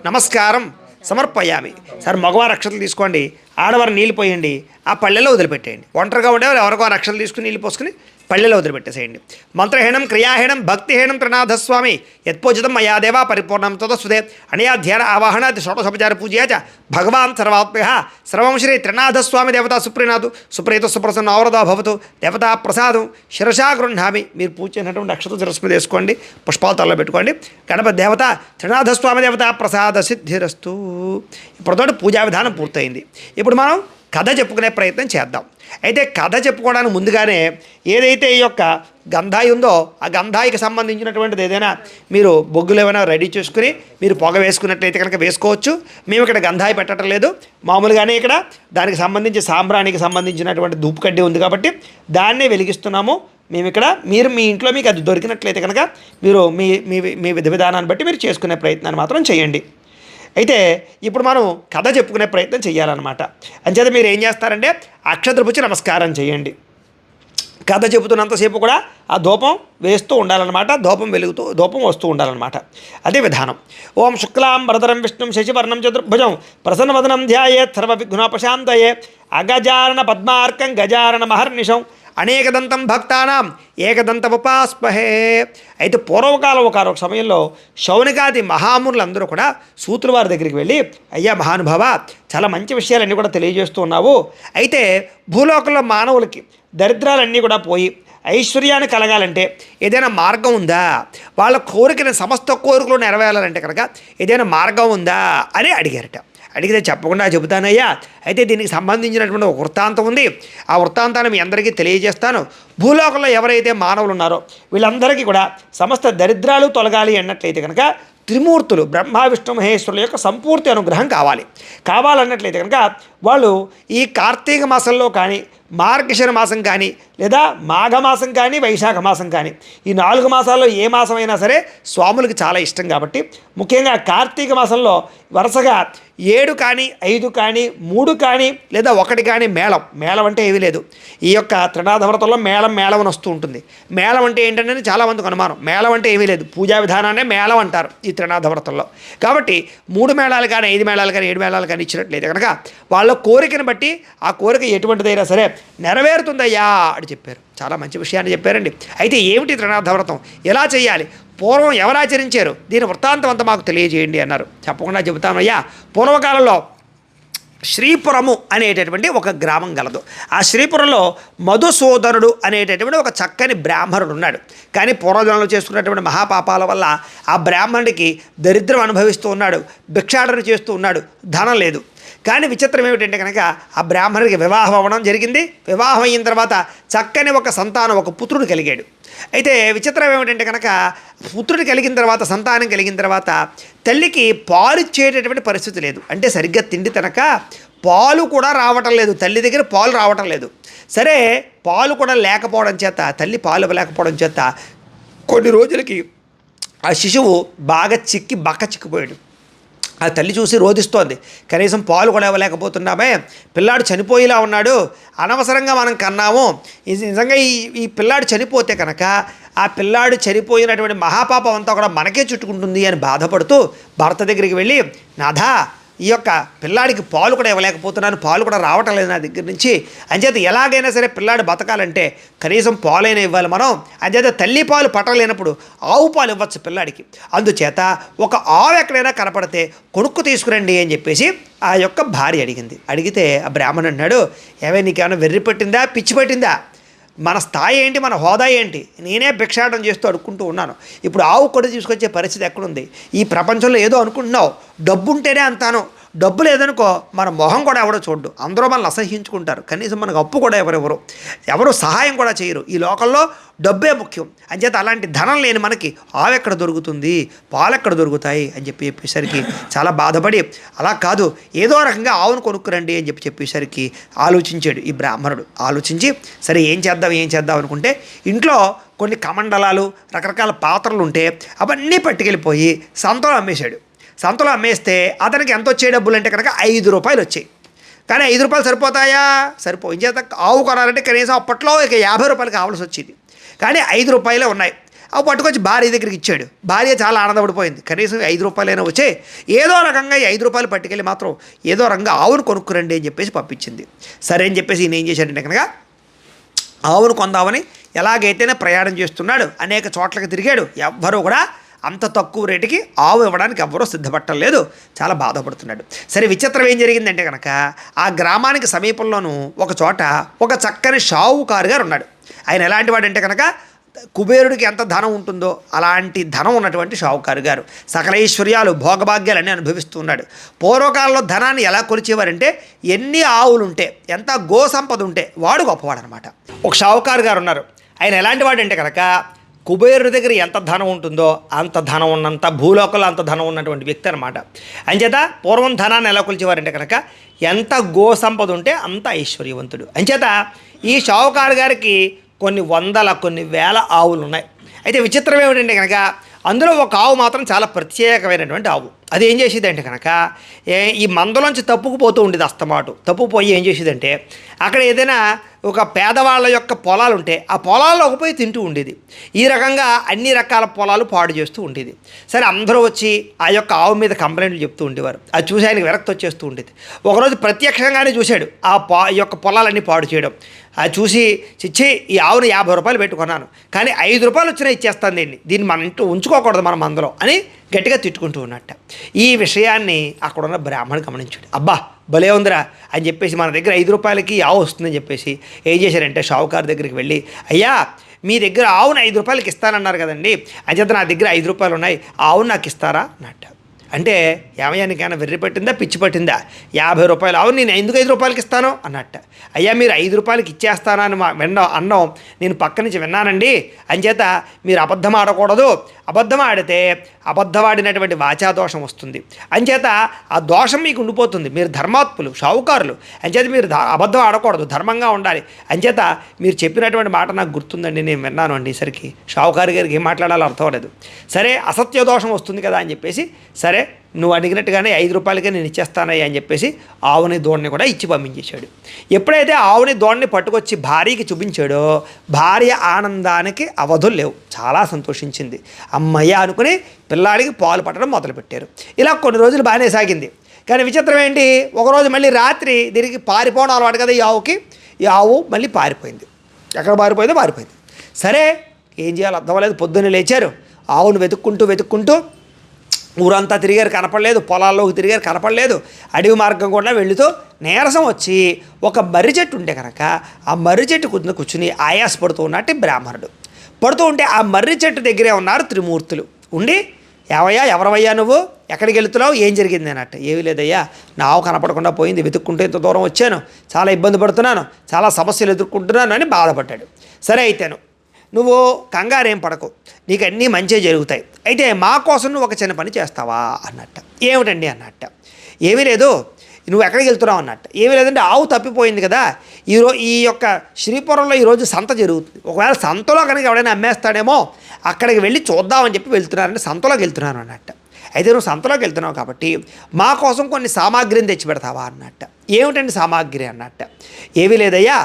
నమస్కారం సమర్పయామి. సార్ మగవారు అక్షతలు తీసుకోండి, ఆడవారు నీళ్ళు పోయండి, ఆ పళ్ళెలో వదిలిపెట్టేయండి. ఒంటరిగా ఉండేవారు ఎవరికో అక్షతలు తీసుకుని నీళ్ళు పోసుకుని పళ్ళెలో వదిలిపెట్టేసేయండి. మంత్రహీనం క్రియాహీనం భక్తిహీనం త్రినాథస్వామి యత్పోజితం మయా దేవా పరిపూర్ణం తదస్తుతే. అనయా ధ్యాన ఆవాహనాది షోడశోపచార పూజయా చ భగవాన్ సర్వాత్మ్య సర్వం శ్రీ త్రినాథస్వామి దేవతా సుప్రీనాథు సుప్రీత సుప్రసన్న అవరదా భవతు దేవతా ప్రసాదం శిరసా గృహ్ణామి. మీరు పూజ చేసినటువంటి అక్షత శిరస్సు మీద వేసుకోండి, పుష్పాలు తలలో పెట్టుకోండి. గణపతి దేవత త్రినాథస్వామి దేవత ప్రసాద సిద్ధిరస్తు. ఇప్పటితోటి పూజా విధానం పూర్తయింది. ఇప్పుడు మనం కథ చెప్పుకునే ప్రయత్నం చేద్దాం. అయితే కథ చెప్పుకోవడానికి ముందుగానే ఏదైతే ఈ యొక్క గంధాయి ఉందో ఆ గంధాయికి సంబంధించినటువంటిది ఏదైనా మీరు బొగ్గులు ఏమైనా రెడీ చేసుకుని మీరు పొగ వేసుకున్నట్లయితే కనుక వేసుకోవచ్చు. మేము ఇక్కడ గంధాయి పెట్టడం లేదు, మామూలుగానే ఇక్కడ దానికి సంబంధించి సాంబ్రానికి సంబంధించినటువంటి ధూపు కడ్డీ ఉంది కాబట్టి దాన్నే వెలిగిస్తున్నాము మేము ఇక్కడ. మీరు మీ ఇంట్లో మీకు అది దొరికినట్లయితే కనుక మీరు మీ మీ మీ విధి విధానాన్ని బట్టి మీరు చేసుకునే ప్రయత్నాన్ని మాత్రం చేయండి. అయితే ఇప్పుడు మనం కథ చెప్పుకునే ప్రయత్నం చేయాలన్నమాట. అంచేత మీరు ఏం చేస్తారంటే అక్షతలు పుచ్చి నమస్కారం చేయండి. కథ చెబుతున్నంతసేపు కూడా ఆ ధూపం వేస్తూ ఉండాలన్నమాట, ధూపం వస్తూ ఉండాలన్నమాట. అదే విధానం. ఓం శుక్లాం వరదరం విష్ణుం శశివర్ణం చతుర్భుజం ప్రసన్నవదనం ధ్యాయేత్ సర్వవిఘ్నోపశాంతయే అగజానన పద్మార్కం గజానన మహర్నిశం అనేకదంతం భక్తానాం ఏకదంతముపాస్మహే. అయితే పూర్వకాలం ఒక సమయంలో శౌనికాది మహామునులందరూ కూడా సూతుల వారి దగ్గరికి వెళ్ళి, అయ్యా మహానుభావ, చాలా మంచి విషయాలన్నీ కూడా తెలియజేస్తూ ఉన్నావు. అయితే భూలోకంలో మానవులకి దరిద్రాలన్నీ కూడా పోయి ఐశ్వర్యాన్ని కలగాలంటే ఏదైనా మార్గం ఉందా, వాళ్ళ కోరికని సమస్త కోరికలు నెరవేరాలంటే కనుక ఏదైనా మార్గం ఉందా అని అడిగారట. అడిగితే చెప్పకుండా చెబుతానయ్యా, అయితే దీనికి సంబంధించినటువంటి ఒక వృత్తాంతం ఉంది, ఆ వృత్తాంతాన్ని మీ అందరికీ తెలియజేస్తాను. భూలోకంలో ఎవరైతే మానవులు ఉన్నారో వీళ్ళందరికీ కూడా సమస్త దరిద్రాలు తొలగాలి అన్నట్లయితే కనుక త్రిమూర్తులు బ్రహ్మ విష్ణు మహేశ్వరుల యొక్క సంపూర్తి అనుగ్రహం కావాలన్నట్లయితే కనుక వాళ్ళు ఈ కార్తీక మాసంలో కానీ మార్గశిర మాసం కానీ లేదా మాఘమాసం కానీ వైశాఖ మాసం కానీ ఈ 4 మాసాల్లో ఏ మాసమైనా సరే స్వాములకి చాలా ఇష్టం కాబట్టి ముఖ్యంగా కార్తీక మాసంలో వరుసగా 7 కానీ 5 కానీ 3 కానీ లేదా 1 కానీ మేళం అంటే ఏమీ లేదు. ఈ యొక్క త్రినాథ వ్రతంలో మేళం అని వస్తూ ఉంటుంది. మేళం అంటే ఏంటంటే చాలామందికి అనుమానం. మేళం అంటే ఏమీ లేదు, పూజా విధానాన్నే మేళం అంటారు ఈ త్రినాథ వ్రతంలో. కాబట్టి 3 మేళాలు కానీ 5 మేళాలు కానీ 7 మేళాలు కానీ ఇచ్చినట్లయితే కనుక వాళ్ళ కోరికను బట్టి ఆ కోరిక ఎటువంటిదైనా సరే నెరవేరుతుందయ్యా అని చెప్పారు. చాలా మంచి విషయాన్ని చెప్పారండి. అయితే ఏమిటి త్రినాథ వ్రతం, ఎలా చేయాలి, పూర్వం ఎవరు ఆచరించారు, దీని వృత్తాంతం అంతా మాకు తెలియజేయండి అన్నారు. చెప్పకుండా చెబుతామయ్యా. పూర్వకాలంలో శ్రీపురము అనేటటువంటి ఒక గ్రామం గలదు. ఆ శ్రీపురంలో మధుసూదనుడు అనేటటువంటి ఒక చక్కని బ్రాహ్మణుడు ఉన్నాడు. కానీ పూర్వజనంలో చేసుకున్నటువంటి మహాపాపాల వల్ల ఆ బ్రాహ్మణుడికి దరిద్రం అనుభవిస్తూ ఉన్నాడు, భిక్షాటన చేస్తూ ఉన్నాడు, ధనం లేదు. కానీ విచిత్రం ఏమిటంటే కనుక ఆ బ్రాహ్మణుడికి వివాహం అవ్వడం జరిగింది. వివాహం అయిన తర్వాత చక్కని ఒక సంతానం, ఒక పుత్రుడు కలిగాడు. అయితే విచిత్రం ఏమిటంటే కనుక పుత్రుడు కలిగిన తర్వాత, సంతానం కలిగిన తర్వాత తల్లికి పాలు ఇచ్చేటటువంటి పరిస్థితి లేదు. అంటే సరిగ్గా తిండి తినక పాలు కూడా రావటం లేదు, తల్లి దగ్గర పాలు రావటం లేదు. సరే, పాలు కూడా లేకపోవడం చేత, తల్లి పాలు ఇవ్వలేకపోవడం చేత కొన్ని రోజులకి ఆ శిశువు బాగా చిక్కిపోయాడు. ఆ తల్లి చూసి రోధిస్తోంది, కనీసం పాలు కూడా ఇవ్వలేకపోతున్నామే, పిల్లాడు చనిపోయేలా ఉన్నాడు, అనవసరంగా మనం కన్నాము, నిజంగా ఈ పిల్లాడు చనిపోతే కనుక ఆ పిల్లాడు చనిపోయినటువంటి మహాపాపం అంతా కూడా మనకే చుట్టుకుంటుంది అని బాధపడుతూ భర్త దగ్గరికి వెళ్ళి, నాథా, ఈ యొక్క పిల్లాడికి పాలు కూడా ఇవ్వలేకపోతున్నాను, పాలు కూడా రావటం లేదు నా దగ్గర నుంచి, అంచేత ఎలాగైనా సరే పిల్లాడు బతకాలంటే కనీసం పాలైనా ఇవ్వాలి మనం, అంచేత తల్లి పాలు పట్టలేనప్పుడు ఆవు పాలు ఇవ్వచ్చు పిల్లాడికి, అందుచేత ఒక ఆవు ఎక్కడైనా కనపడితే కొనుక్కు తీసుకురండి అని చెప్పేసి ఆ యొక్క భార్య అడిగింది. అడిగితే ఆ బ్రాహ్మణుడు అన్నాడు, ఏమైనా నీకేమైనా వెర్రి పట్టిందా, పిచ్చి పట్టిందా, మన స్థాయి ఏంటి, మన హోదా ఏంటి, నేనే భిక్షాటం చేస్తూ అడుక్కుంటూ ఉన్నాను, ఇప్పుడు ఆవు కూడా తీసుకొచ్చే పరిస్థితి ఎక్కడుంది, ఈ ప్రపంచంలో ఏదో అనుకుంటున్నావు, డబ్బు ఉంటేనే అంతాను, డబ్బు లేదనుకో మన మొహం కూడా ఎవడో చూడ్డు, అందరూ మనల్ని అసహ్యించుకుంటారు, కనీసం మనకు అప్పు కూడా ఎవరు సహాయం కూడా చేయరు, ఈ లోకంలో డబ్బే ముఖ్యం, అంచేత అలాంటి ధనం లేని మనకి ఆవు ఎక్కడ దొరుకుతుంది, పాలు ఎక్కడ దొరుకుతాయి అని చెప్పేసరికి చాలా బాధపడి, అలా కాదు ఏదో రకంగా ఆవును కొనుక్కురండి అని చెప్పేసరికి ఆలోచించాడు ఈ బ్రాహ్మణుడు. ఆలోచించి సరే ఏం చేద్దాం అనుకుంటే ఇంట్లో కొన్ని కమండలాలు, రకరకాల పాత్రలు ఉంటే అవన్నీ పట్టుకెళ్ళిపోయి సంతలో అమ్మేశాడు. సంతలో అమ్మేస్తే అతనికి ఎంత వచ్చే డబ్బులు అంటే కనుక 5 రూపాయలు వచ్చాయి. కానీ 5 రూపాయలు సరిపోతాయా, సరిపోయి చేత ఆవు కొనాలంటే కనీసం అప్పట్లో ఇక 50 రూపాయలు కావాల్సి వచ్చింది. కానీ 5 రూపాయలే ఉన్నాయి. అవి పట్టుకొచ్చి భార్య దగ్గరికి ఇచ్చాడు. భార్య చాలా ఆనందపడిపోయింది, కనీసం 5 రూపాయలైనా వచ్చాయి, ఏదో రకంగా ఈ 5 రూపాయలు పట్టుకెళ్ళి మాత్రం ఏదో రకంగా ఆవును కొనుక్కురండి అని చెప్పేసి పంపించింది. సరే అని చెప్పేసి ఈయన ఏం చేశాడంటే కనుక ఆవును కొందామని ఎలాగైతేనే ప్రయాణం చేస్తున్నాడు, అనేక చోట్లకి తిరిగాడు, ఎవ్వరూ కూడా అంత తక్కువ రేటుకి ఆవు ఇవ్వడానికి ఎవ్వరూ సిద్ధపట్టలేదు, చాలా బాధపడుతున్నాడు. సరే, విచిత్రం ఏం జరిగిందంటే కనుక ఆ గ్రామానికి సమీపంలోనూ ఒక చోట ఒక చక్కని షావుకారు గారు ఉన్నాడు. ఆయన ఎలాంటి వాడంటే కనుక కుబేరుడికి ఎంత ధనం ఉంటుందో అలాంటి ధనం ఉన్నటువంటి షావుకారు గారు, సకల ఐశ్వర్యాలు భోగభాగ్యాలన్నీ అనుభవిస్తూ ఉన్నాడు. పూర్వకాలంలో ధనాన్ని ఎలా కొలిచేవారంటే ఎన్ని ఆవులు ఉంటే, ఎంత గో సంపద ఉంటే వాడు గొప్పవాడు అనమాట. ఒక షావుకారు గారు ఉన్నారు. ఆయన ఎలాంటి వాడంటే కనుక కుబేరుడి దగ్గర ఎంత ధనం ఉంటుందో అంత ధనం ఉన్నంత భూలోకంలో అంత ధనం ఉన్నటువంటి వ్యక్తి అనమాట. అంచేత పూర్వం ధనాన్ని ఎలా కొలిచేవారంటే కనుక ఎంత గో సంపద ఉంటే అంత ఐశ్వర్యవంతుడు. అంచేత ఈ షావుకారు గారికి కొన్ని వందల కొన్ని వేల ఆవులు ఉన్నాయి. అయితే విచిత్రం ఏమిటంటే కనుక అందులో ఒక ఆవు మాత్రం చాలా ప్రత్యేకమైనటువంటి ఆవు. అది ఏం చేసేదంటే కనుక ఈ మందలోంచి తప్పుకుపోతూ ఉండేది, అస్తమాటు తప్పుకుపోయి ఏం చేసేదంటే అక్కడ ఏదైనా ఒక పేదవాళ్ళ యొక్క పొలాలు ఉంటే ఆ పొలాల్లోకి పోయి తింటూ ఉండేది. ఈ రకంగా అన్ని రకాల పొలాలు పాడు చేస్తూ ఉండేది. సరే, అందరూ వచ్చి ఆ యొక్క ఆవు మీద కంప్లైంట్లు చెప్తూ ఉండేవారు. అది చూసి ఆయనకి విరక్తి వచ్చేస్తూ ఉండేది. ఒకరోజు ప్రత్యక్షంగానే చూశాడు ఈ యొక్క పొలాలన్నీ పాడు చేయడం. అది చూసి చిచ్చి, ఈ ఆవును 50 రూపాయలు పెట్టుకున్నాను, కానీ 5 రూపాయలు వచ్చినా ఇచ్చేస్తాను, దీన్ని మన ఇంట్లో ఉంచుకోకూడదు మనం అందులో అని గట్టిగా తిట్టుకుంటూ ఉన్నట్ట. ఈ విషయాన్ని అక్కడున్న బ్రాహ్మణుడు గమనించాడు. అబ్బా, భలే ఉందిరా అని చెప్పేసి మన దగ్గర 5 రూపాయలకి ఆవు వస్తుందని చెప్పేసి ఏం చేశారంటే షావుకారు దగ్గరికి వెళ్ళి, అయ్యా, మీ దగ్గర ఆవును 5 రూపాయలకి ఇస్తానన్నారు కదండి, అంచేత నా దగ్గర 5 రూపాయలు ఉన్నాయి, ఆవును నాకు ఇస్తారా అన్నట్ట. అంటే ఏమయ్యా నీకైనా వెర్రి పట్టిందా పిచ్చి పట్టిందా 50 రూపాయలు అవును నేను ఎందుకు 5 రూపాయలకి ఇస్తాను అన్నట్ట. అయ్యా మీరు 5 రూపాయలకి ఇచ్చేస్తానా అని అన్నాం నేను పక్క నుంచి విన్నానండి. అంచేత మీరు అబద్ధం ఆడకూడదు, అబద్ధం ఆడితే అబద్ధమాడినటువంటి వాచాదోషం వస్తుంది. అంచేత ఆ దోషం మీకు ఉండిపోతుంది. మీరు ధర్మాత్ములు షావుకారులు, అంచేత మీరు అబద్ధం ఆడకూడదు, ధర్మంగా ఉండాలి. అంచేత మీరు చెప్పినటువంటి మాట నాకు గుర్తుందండి, నేను విన్నాను అండి. సరికి షావుకారు గారికి ఏం మాట్లాడాలో అర్థం అవ్వలేదు. సరే అసత్య దోషం వస్తుంది కదా అని చెప్పేసి సరే నువ్వు అడిగినట్టుగానే 5 రూపాయలకే నేను ఇచ్చేస్తానయ్యా అని చెప్పేసి ఆవుని దూడని కూడా ఇచ్చి పంపించేశాడు. ఎప్పుడైతే ఆవుని దూడని పట్టుకొచ్చి భార్యకి చూపించాడో భార్య ఆనందానికి అవధులు లేవు, చాలా సంతోషించింది. అమ్మయ్య అనుకుని పిల్లాడికి పాలు పట్టడం మొదలుపెట్టారు. ఇలా కొన్ని రోజులు బాగానే సాగింది. కానీ విచిత్రం ఏంటి, ఒకరోజు మళ్ళీ రాత్రి దీనికి పారిపోవడం అలవాటు కదా ఈ ఆవుకి. ఈ ఆవు మళ్ళీ పారిపోయింది. ఎక్కడ పారిపోయింది. సరే ఏం చేయాలో అర్థం అవ్వలేదు. పొద్దున్నే లేచారు, ఆవును వెతుక్కుంటూ ఊరంతా తిరిగారు, కనపడలేదు. పొలాల్లోకి తిరిగారు, కనపడలేదు. అడవి మార్గం కూడా వెళుతూ నీరసం వచ్చి ఒక మర్రి చెట్టు ఉంటే కనుక ఆ మర్రి చెట్టు కూర్చుని ఆయాసపడుతూ ఉన్నట్టు బ్రాహ్మణుడు పడుతూ ఉంటే ఆ మర్రి చెట్టు దగ్గరే ఉన్నారు త్రిమూర్తులు ఉండి, ఏవయ్యా ఎవరవయ్యా నువ్వు, ఎక్కడికి వెళుతున్నావు, ఏం జరిగింది అన్నట్టు. ఏమీ లేదయ్యా, నావు కనపడకుండా పోయింది, వెతుక్కుంటూ ఇంత దూరం వచ్చాను, చాలా ఇబ్బంది పడుతున్నాను, చాలా సమస్యలు ఎదుర్కొంటున్నాను అని బాధపడ్డాడు. సరే అయితేను నువ్వు కంగారేం పడకు, నీకు అన్నీ మంచిగా జరుగుతాయి. అయితే మా కోసం నువ్వు ఒక చిన్న పని చేస్తావా అన్నట్ట. ఏమిటండి అన్నట్ట. ఏమీ లేదు, నువ్వు ఎక్కడికి వెళ్తున్నావు అన్నట్టు. ఏమీ లేదంటే ఆవు తప్పిపోయింది కదా, ఈ యొక్క శ్రీపురంలో ఈరోజు సంత జరుగుతుంది. ఒకవేళ సంతలో కనుక ఎవడైనా అమ్మేస్తాడేమో అక్కడికి వెళ్ళి చూద్దామని చెప్పి వెళ్తున్నానంటే సంతలోకి వెళ్తున్నాను అన్నట్టు. అయితే నువ్వు సంతలోకి వెళ్తున్నావు కాబట్టి మా కోసం కొన్ని సామాగ్రిని తెచ్చి పెడతావా అన్నట్ట. ఏమిటండి సామాగ్రి అన్నట్ట. ఏమీ లేదయ్యా,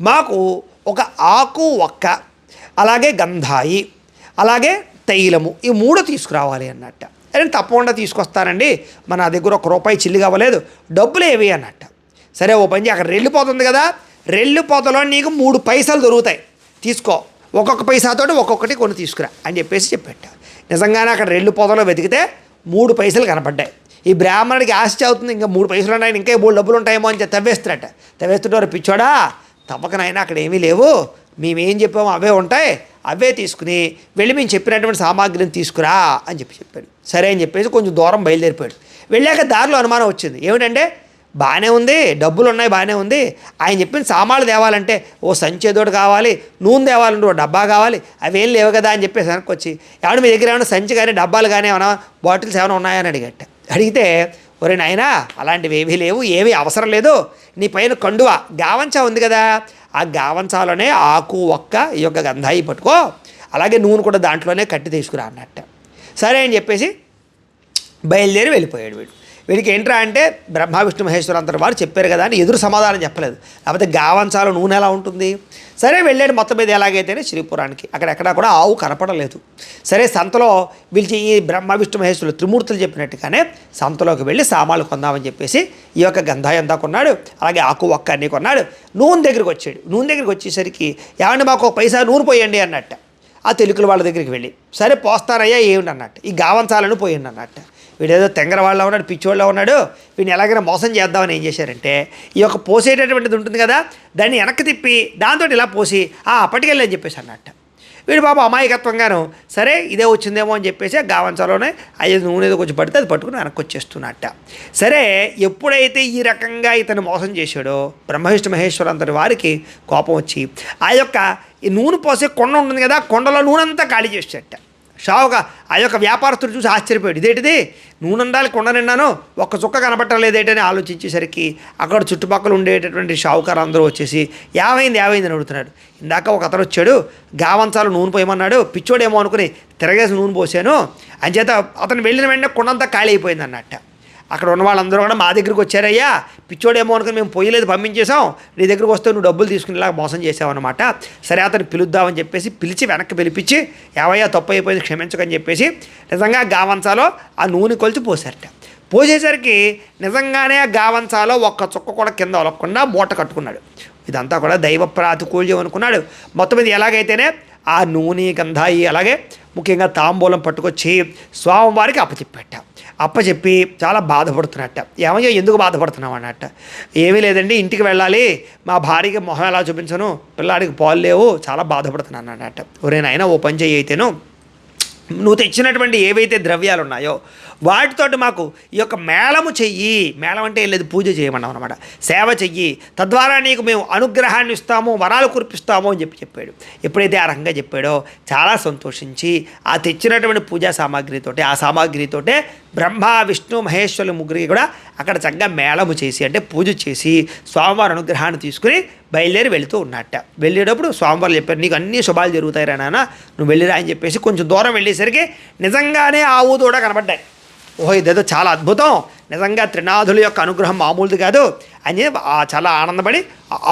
మాకు ఒక ఆకు ఒక్క, అలాగే గంధాయి, అలాగే తైలము, ఈ 3 తీసుకురావాలి అన్నట్ట. అరే తప్పకుండా తీసుకొస్తానండి, మన దగ్గర ₹1 చిల్లి కావలేదు, డబ్బులు ఏవి అన్నట్ట. సరే ఓ పని అక్కడ రెల్లిపోతుంది కదా, రెల్లిపోతలో నీకు 3 పైసలు దొరుకుతాయి, తీసుకో, ఒక్కొక్క పైసాతోటి ఒక్కొక్కటి కొన్ని తీసుకురా అని చెప్పేట. నిజంగానే అక్కడ రెల్లిపోతలో వెతికితే 3 పైసలు కనపడ్డాయి. ఈ బ్రాహ్మణుడికి ఆశ అవుతుంది, ఇంకా 3 పైసలు ఉన్నాయి, ఇంకా 3 డబ్బులు ఉంటాయేమో అని తవ్వేస్తుంటారు. పిచ్చోడా తప్పకనైనా అక్కడ ఏమీ లేవు, మేమేం చెప్పామో అవే ఉంటాయి, అవే తీసుకుని వెళ్ళి మేము చెప్పినటువంటి సామాగ్రిని తీసుకురా అని చెప్పాడు. సరే అని చెప్పేసి కొంచెం దూరం బయలుదేరిపోయాడు. వెళ్ళాక దారిలో అనుమానం వచ్చింది. ఏమిటంటే బాగానే ఉంది, డబ్బులు ఉన్నాయి, బాగానే ఉంది, ఆయన చెప్పిన సామాన్లు తేవాలంటే ఓ సంచేదోడు కావాలి, నూనె తేవాలంటే ఓ డబ్బా కావాలి, అవేం లేవు కదా అని చెప్పేసి వెనక్కి వచ్చి, ఎవడు మీ దగ్గర ఏమైనా సంచి కానీ డబ్బాలు కానీ ఏమైనా బాటిల్స్ ఏమైనా ఉన్నాయని అడిగితే ఒరే నాయనా అలాంటివి ఏవీ లేవు, ఏమీ అవసరం లేదు, నీ పైన కండువ గావంచా ఉంది కదా, ఆ గావంచాలోనే ఆకు ఒక్క ఈ యొక్క గంధాయి పట్టుకో, అలాగే నూనె కూడా దాంట్లోనే కట్టి తీసుకురా అన్నట్ట. సరే అని చెప్పేసి బయలుదేరి వెళ్ళిపోయాడు. వీడికి ఏంట్రా అంటే బ్రహ్మ విష్ణు మహేశ్వరు అంతటి వారు చెప్పారు కదా అని ఎదురు సమాధానం చెప్పలేదు. లేకపోతే గావంచాలో నూనె ఎలా ఉంటుంది. సరే వెళ్ళాడు మొత్తం మీద ఎలాగైతేనే శ్రీపురానికి. అక్కడెక్కడా కూడా ఆవు కనపడలేదు. సరే సంతలో పిలిచి ఈ బ్రహ్మ విష్ణు మహేశ్వరులు త్రిమూర్తులు చెప్పినట్టుగానే సంతలోకి వెళ్ళి సామాన్లు కొందామని చెప్పేసి ఈ యొక్క గంధాయి అంతా కొన్నాడు, అలాగే ఆకు ఒక్క అన్నీ కొన్నాడు. నూనె దగ్గరికి వచ్చాడు. నూనె దగ్గరికి వచ్చేసరికి ఏమండి మాకు ఒక పైసా నూనె పోయండి అన్నట్ట. ఆ తెలుగుల వాళ్ళ దగ్గరికి వెళ్ళి సరే పోస్తారయ్యా ఏమిటి అన్నట్టు. ఈ గావంచాలను పోయండి అన్నట్ట. వీడేదో తెంగరవాళ్ళ ఉన్నాడు, పిచ్చోళ్ళ ఉన్నాడు, వీడిని ఎలాగైనా మోసం చేద్దామని ఏం చేశారంటే ఈ యొక్క పోసేటటువంటిది ఉంటుంది కదా, దాన్ని వెనక్కి తిప్పి దాంతో ఇలా పోసి పట్టుకెళ్ళి అని చెప్పేసి అన్నట్ట. వీడు బాబు అమాయకత్వంగాను సరే ఇదే వచ్చిందేమో అని చెప్పేసి ఆ గావంచాలోనే అయ్యే నూనె ఏదో కొంచెం పడితే అది పట్టుకుని వెనక్కి వచ్చేస్తున్నట్ట. సరే ఎప్పుడైతే ఈ రకంగా ఇతను మోసం చేశాడో బ్రహ్మవిష్ణు మహేశ్వరు అంతటి వారికి కోపం వచ్చి ఆ యొక్క ఈ నూనె పోసే కొండ ఉంటుంది కదా, కొండలో నూనె అంతా ఖాళీ చేసేట. షావుగా ఆ యొక్క వ్యాపారస్తుడు చూసి ఆశ్చర్యపోయాడు, ఇదేంటిది నూనె ఉండాలి కొండ నిండాను ఒక్క చుక్క కనపట్టలేదేంటని ఆలోచించేసరికి అక్కడ చుట్టుపక్కల ఉండేటటువంటి షావుకారు అందరూ వచ్చేసి ఏమైంది అని అడుగుతున్నాడు. ఇందాక ఒక అతను వచ్చాడు, గావంచాలు నూనె పోయమన్నాడు, పిచ్చోడేమో అనుకుని తిరగేసి నూనె పోసాను, అంచేత అతను వెళ్ళిన వెంటనే కొండంతా ఖాళీ అయిపోయింది అన్నట్ట. అక్కడ ఉన్న వాళ్ళందరూ కూడా మా దగ్గరికి వచ్చారయ్యా, పిచ్చోడేమో అనుకుని మేము పొయ్యలేదు పంపించేసాం, నీ దగ్గరికి వస్తే నువ్వు డబ్బులు తీసుకునేలా మోసం చేసావన్నమాట. సరే అతను పిలుద్దామని చెప్పేసి పిలిచి వెనక్కి పిలిపించి ఏవయ్యా తప్పు అయిపోయింది క్షమించకని చెప్పేసి నిజంగా గావంచాలో ఆ నూనె కొలిచి పోసారట. పోసేసరికి నిజంగానే ఆ గావంచాలో ఒక్క చుక్క కూడా కింద ఒలకుండా మూట కట్టుకున్నాడు. ఇదంతా కూడా దైవ ప్రాతికూల్యం అనుకున్నాడు. మొత్తం మీద ఎలాగైతేనే ఆ నూనె గంధాయి అలాగే ముఖ్యంగా తాంబూలం పట్టుకొచ్చి స్వామివారికి అప్పచెప్పి చాలా బాధపడుతున్నట్ట. ఏమయ్యో ఎందుకు బాధపడుతున్నావు అన్నట్ట. ఏమీ లేదండి ఇంటికి వెళ్ళాలి, మా భార్యకి మొహం ఎలా చూపించను, పిల్లాడికి పాలు లేవు, చాలా బాధపడుతున్నాను అన్నట్ట. ఒరే నాయనా ఓ పని చెయ్యి అయితేను నువ్వు తెచ్చినటువంటి ఏవైతే ద్రవ్యాలు ఉన్నాయో వాటితోటి మాకు ఈ యొక్క మేళము చెయ్యి. మేళం అంటే ఏం లేదు, పూజ చేయమన్నాం అనమాట. సేవ చెయ్యి, తద్వారా నీకు మేము అనుగ్రహాన్ని ఇస్తాము, వరాలు కురిపిస్తాము అని చెప్పాడు. ఎప్పుడైతే ఆ రకంగా చెప్పాడో చాలా సంతోషించి ఆ తెచ్చినటువంటి పూజా సామాగ్రితోటే, ఆ సామాగ్రితోటే బ్రహ్మ విష్ణు మహేశ్వరులు ముగ్గురికి కూడా అక్కడ చక్కగా మేళము చేసి, అంటే పూజ చేసి స్వామివారి అనుగ్రహాన్ని తీసుకుని బయలుదేరి వెళుతూ ఉన్నట్ట. వెళ్ళేటప్పుడు స్వామివారు చెప్పారు, నీకు అన్ని శుభాలు జరుగుతాయిరా నాన్న, నువ్వు వెళ్ళిరా అని చెప్పేసి కొంచెం దూరం వెళ్ళేసరికి నిజంగానే ఆవు దూడ కనబడ్డాయి. ఓహో, ఇదేదో చాలా అద్భుతం, నిజంగా త్రినాథుల యొక్క అనుగ్రహం మామూలుది కాదు అని చాలా ఆనందపడి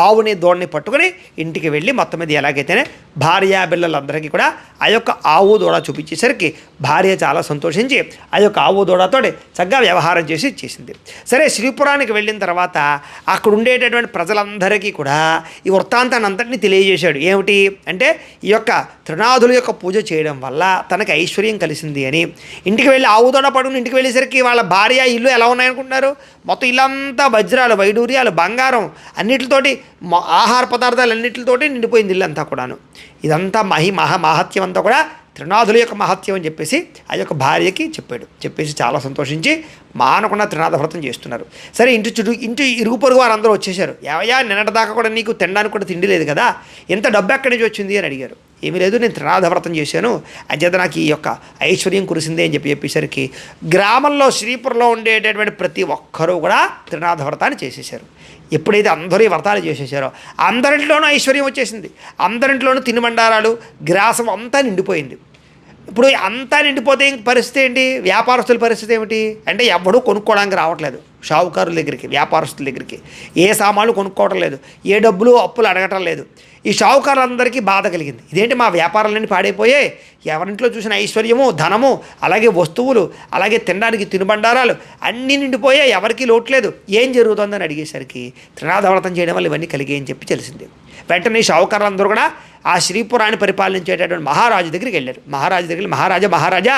ఆవుని దూడని పట్టుకుని ఇంటికి వెళ్ళి మొత్తం మీద ఎలాగైతేనే భార్యా పిల్లలందరికీ కూడా ఆ యొక్క ఆవు దూడ చూపించేసరికి భార్య చాలా సంతోషించి ఆ యొక్క ఆవు దూడతో చక్కగా వ్యవహారం చేసి ఇచ్చేసింది. సరే, శ్రీపురానికి వెళ్ళిన తర్వాత అక్కడ ఉండేటటువంటి ప్రజలందరికీ కూడా ఈ వృత్తాంతాన్ని అంతటినీ తెలియజేశాడు. ఏమిటి అంటే, ఈ యొక్క త్రినాథుల యొక్క పూజ చేయడం వల్ల తనకి ఐశ్వర్యం కలిసింది అని. ఇంటికి వెళ్ళి ఆవు దూడ పడుకుని ఇంటికి వెళ్ళేసరికి వాళ్ళ భార్య ఇల్లు ఎలా ఉన్నాయనుకుంటున్నారు? మొత్తం ఇల్లంతా వజ్రాలు, వైడూర్యాలు, బంగారం అన్నిటితోటి, ఆహార పదార్థాలు అన్నిటితోటి నిండిపోయింది ఇల్లంతా కూడాను. ఇదంతా మహత్యం అంతా కూడా త్రినాథుల యొక్క మహత్యం అని చెప్పేసి ఆ యొక్క భార్యకి చెప్పాడు. చెప్పేసి చాలా సంతోషించి మానకుండా త్రినాథ వ్రతం చేస్తున్నారు. సరే, ఇంటి ఇరుగు పొరుగు వారందరూ వచ్చేసారు. ఏవయ్యా, నిన్నటిదాకా కూడా నీకు తినడానికి కూడా తిండి లేదు కదా, ఎంత డబ్బు ఎక్కడి నుంచి వచ్చింది అని అడిగారు. ఏమీ లేదు, నేను త్రినాథ వ్రతం చేశాను, అంచేత నాకు ఈ యొక్క ఐశ్వర్యం కురిసిందే అని చెప్పేసరికి గ్రామంలో శ్రీపురంలో ఉండేటటువంటి ప్రతి ఒక్కరూ కూడా త్రినాథ వ్రతాన్ని చేసేసారు. ఎప్పుడైతే అందరూ ఈ వ్రతాలు చేసేసారో అందరింట్లోనూ ఐశ్వర్యం వచ్చేసింది. అందరింట్లోనూ తినుబండారాలు, గ్రాసం అంతా నిండిపోయింది. ఇప్పుడు అంతా నిండిపోతే పరిస్థితి ఏంటి? వ్యాపారస్తుల పరిస్థితి ఏమిటి అంటే, ఎవడూ కొనుక్కోవడానికి రావట్లేదు షావుకారుల దగ్గరికి, వ్యాపారస్తుల దగ్గరికి. ఏ సామాన్లు కొనుక్కోవటం లేదు, ఏ డబ్బులు అప్పులు అడగటం లేదు. ఈ షావుకారులందరికీ బాధ కలిగింది. ఇదేంటి, మా వ్యాపారాలన్నీ పాడైపోయాయి, ఎవరింట్లో చూసిన ఐశ్వర్యము, ధనము, అలాగే వస్తువులు, అలాగే తినడానికి తినుబండారాలు అన్నీ నిండిపోయాయి, ఎవరికీ లోట్లేదు, ఏం జరుగుతుందని అడిగేసరికి త్రినాథ వ్రతం చేయడం వల్ల ఇవన్నీ కలిగాయని చెప్పి తెలిసింది. వెంటనే షావుకారులందరూ కూడా ఆ శ్రీపురాన్ని పరిపాలించేటటువంటి మహారాజు దగ్గరికి వెళ్ళారు. మహారాజు దగ్గరికి, మహారాజా,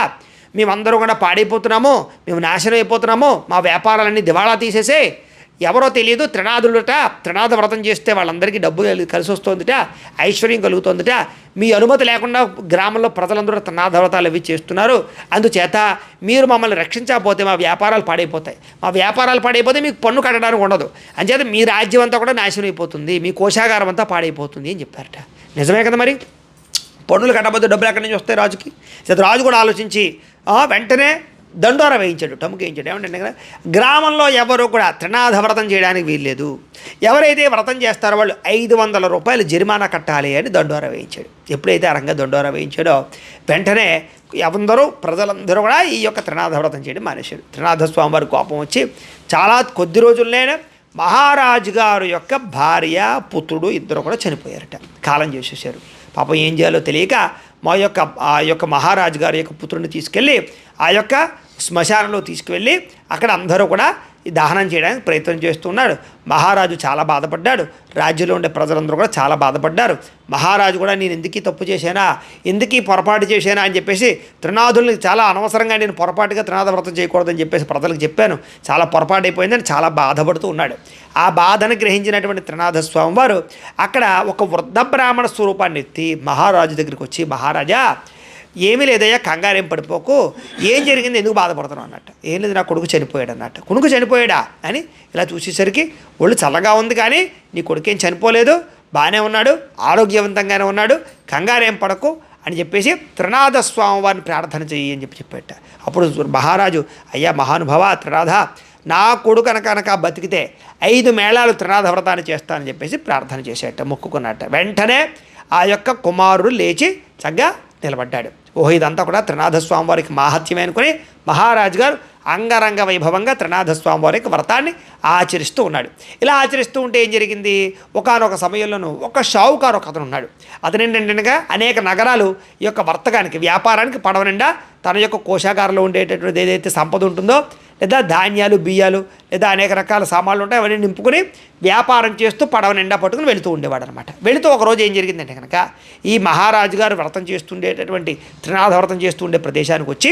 మేమందరూ కూడా పాడైపోతున్నాము, మేము నాశనం అయిపోతున్నాము, మా వ్యాపారాలన్నీ దివాళా తీసేసే, ఎవరో తెలియదు త్రినాథులట, త్రినాథ వ్రతం చేస్తే వాళ్ళందరికీ డబ్బు కలిసి వస్తుందిట, ఐశ్వర్యం కలుగుతుందిట, మీ అనుమతి లేకుండా గ్రామంలో ప్రజలందరూ త్రినాథ వ్రతాలు అవి చేస్తున్నారు, అందుచేత మీరు మమ్మల్ని రక్షించకపోతే మా వ్యాపారాలు పాడైపోతాయి, మా వ్యాపారాలు పాడైపోతే మీకు పన్ను కట్టడానికి ఉండదు, అంచేత మీ రాజ్యం అంతా కూడా నాశనం అయిపోతుంది, మీ కోశాగారం అంతా పాడైపోతుంది అని చెప్పారట. నిజమే కదా మరి, పన్నులు కట్టబోతే డబ్బులు ఎక్కడి నుంచి వస్తాయి రాజుకి? రాజు కూడా ఆలోచించి వెంటనే దండోర వేయించాడు, టముకు వేయించాడు. ఏమంటే కదా, గ్రామంలో ఎవరు కూడా త్రినాథ వ్రతం చేయడానికి వీల్లేదు, ఎవరైతే వ్రతం చేస్తారో వాళ్ళు 500 రూపాయలు జరిమానా కట్టాలి అని దండోర వేయించాడు. ఎప్పుడైతే ఆ రంగా దండోర వేయించాడో వెంటనే ప్రజలందరూ కూడా ఈ యొక్క త్రినాథ వ్రతం చేయడం మానేశాడు. త్రినాథ స్వామి వారి కోపం వచ్చి చాలా కొద్ది రోజుల్లోనే మహారాజు గారు యొక్క భార్య, పుత్రుడు ఇద్దరు కూడా చనిపోయారట, కాలం చేసేసారు. పాపం ఏం చేయాలో తెలియక ఆ యొక్క మహారాజు గారి యొక్క పుత్రుడిని తీసుకెళ్ళి ఆ యొక్క శ్మశానంలో తీసుకువెళ్ళి అక్కడ అందరూ కూడా ఈ దహనం చేయడానికి ప్రయత్నం చేస్తున్నాడు. మహారాజు చాలా బాధపడ్డాడు, రాజ్యంలో ఉండే ప్రజలందరూ కూడా చాలా బాధపడ్డారు. మహారాజు కూడా నేను ఎందుకీ తప్పు చేశానా, ఎందుకీ పొరపాటు చేశానా అని చెప్పేసి త్రినాథుల్ని చాలా అనవసరంగా నేను పొరపాటుగా త్రినాథ వ్రతం చేయకూడదని చెప్పేసి ప్రజలకు చెప్పాను, చాలా పొరపాటు అయిపోయిందని చాలా బాధపడుతూ ఉన్నాడు. ఆ బాధను గ్రహించినటువంటి త్రినాథ స్వామి వారు అక్కడ ఒక వృద్ధ బ్రాహ్మణ స్వరూపాన్ని ఎత్తి మహారాజు దగ్గరికి వచ్చి, మహారాజా ఏమీ లేదయ్యా, కంగారేం పడిపోకు, ఏం జరిగింది, ఎందుకు బాధపడుతున్నావు అన్నట్టు. ఏం లేదు, నా కొడుకు చనిపోయాడు అన్నట్టు. కొడుకు చనిపోయాడా అని ఇలా చూసేసరికి ఒళ్ళు చల్లగా ఉంది, కానీ నీ కొడుకేం చనిపోలేదు, బాగానే ఉన్నాడు, ఆరోగ్యవంతంగానే ఉన్నాడు, కంగారేం పడకు అని చెప్పేసి త్రినాథ స్వామి వారిని ప్రార్థన చెయ్యి అని చెప్పాట. అప్పుడు మహారాజు, అయ్యా మహానుభవ త్రినాథ, నా కొడుకు కనుక బతికితే 5 మేళాలు త్రినాథ వ్రతాన్ని చేస్తానని చెప్పేసి ప్రార్థన చేసేట, మొక్కుకున్నట్ట. వెంటనే ఆ యొక్క కుమారుడు లేచి చక్కగా నిలబడ్డాడు. ఓహో, ఇదంతా కూడా త్రినాథ స్వామి వారికి మాహత్యమే అనుకుని మహారాజు గారు అంగరంగ వైభవంగా త్రినాథ స్వామి వారి యొక్క వ్రతాన్ని ఆచరిస్తూ ఉన్నాడు. ఇలా ఆచరిస్తూ ఉంటే ఏం జరిగింది, ఒకానొక సమయంలోనూ ఒక షావుకారు ఒక అతను ఉన్నాడు. అతను ఏంటంటే అనేక నగరాలు ఈ యొక్క వర్తకానికి, వ్యాపారానికి పడవ నిండా తన యొక్క కోశాగారంలో ఉండేటటువంటి ఏదైతే సంపద ఉంటుందో, లేదా ధాన్యాలు, బియ్యాలు, లేదా అనేక రకాల సామాన్లు ఉంటాయి, అవన్నీ నింపుకొని వ్యాపారం చేస్తూ పడవ నిండా పట్టుకుని వెళుతూ ఉండేవాడు అనమాట. వెళుతూ ఒకరోజు ఏం జరిగిందంటే కనుక, ఈ మహారాజు గారు వ్రతం చేస్తుండేటటువంటి త్రినాథ వ్రతం చేస్తూ ఉండే ప్రదేశానికి వచ్చి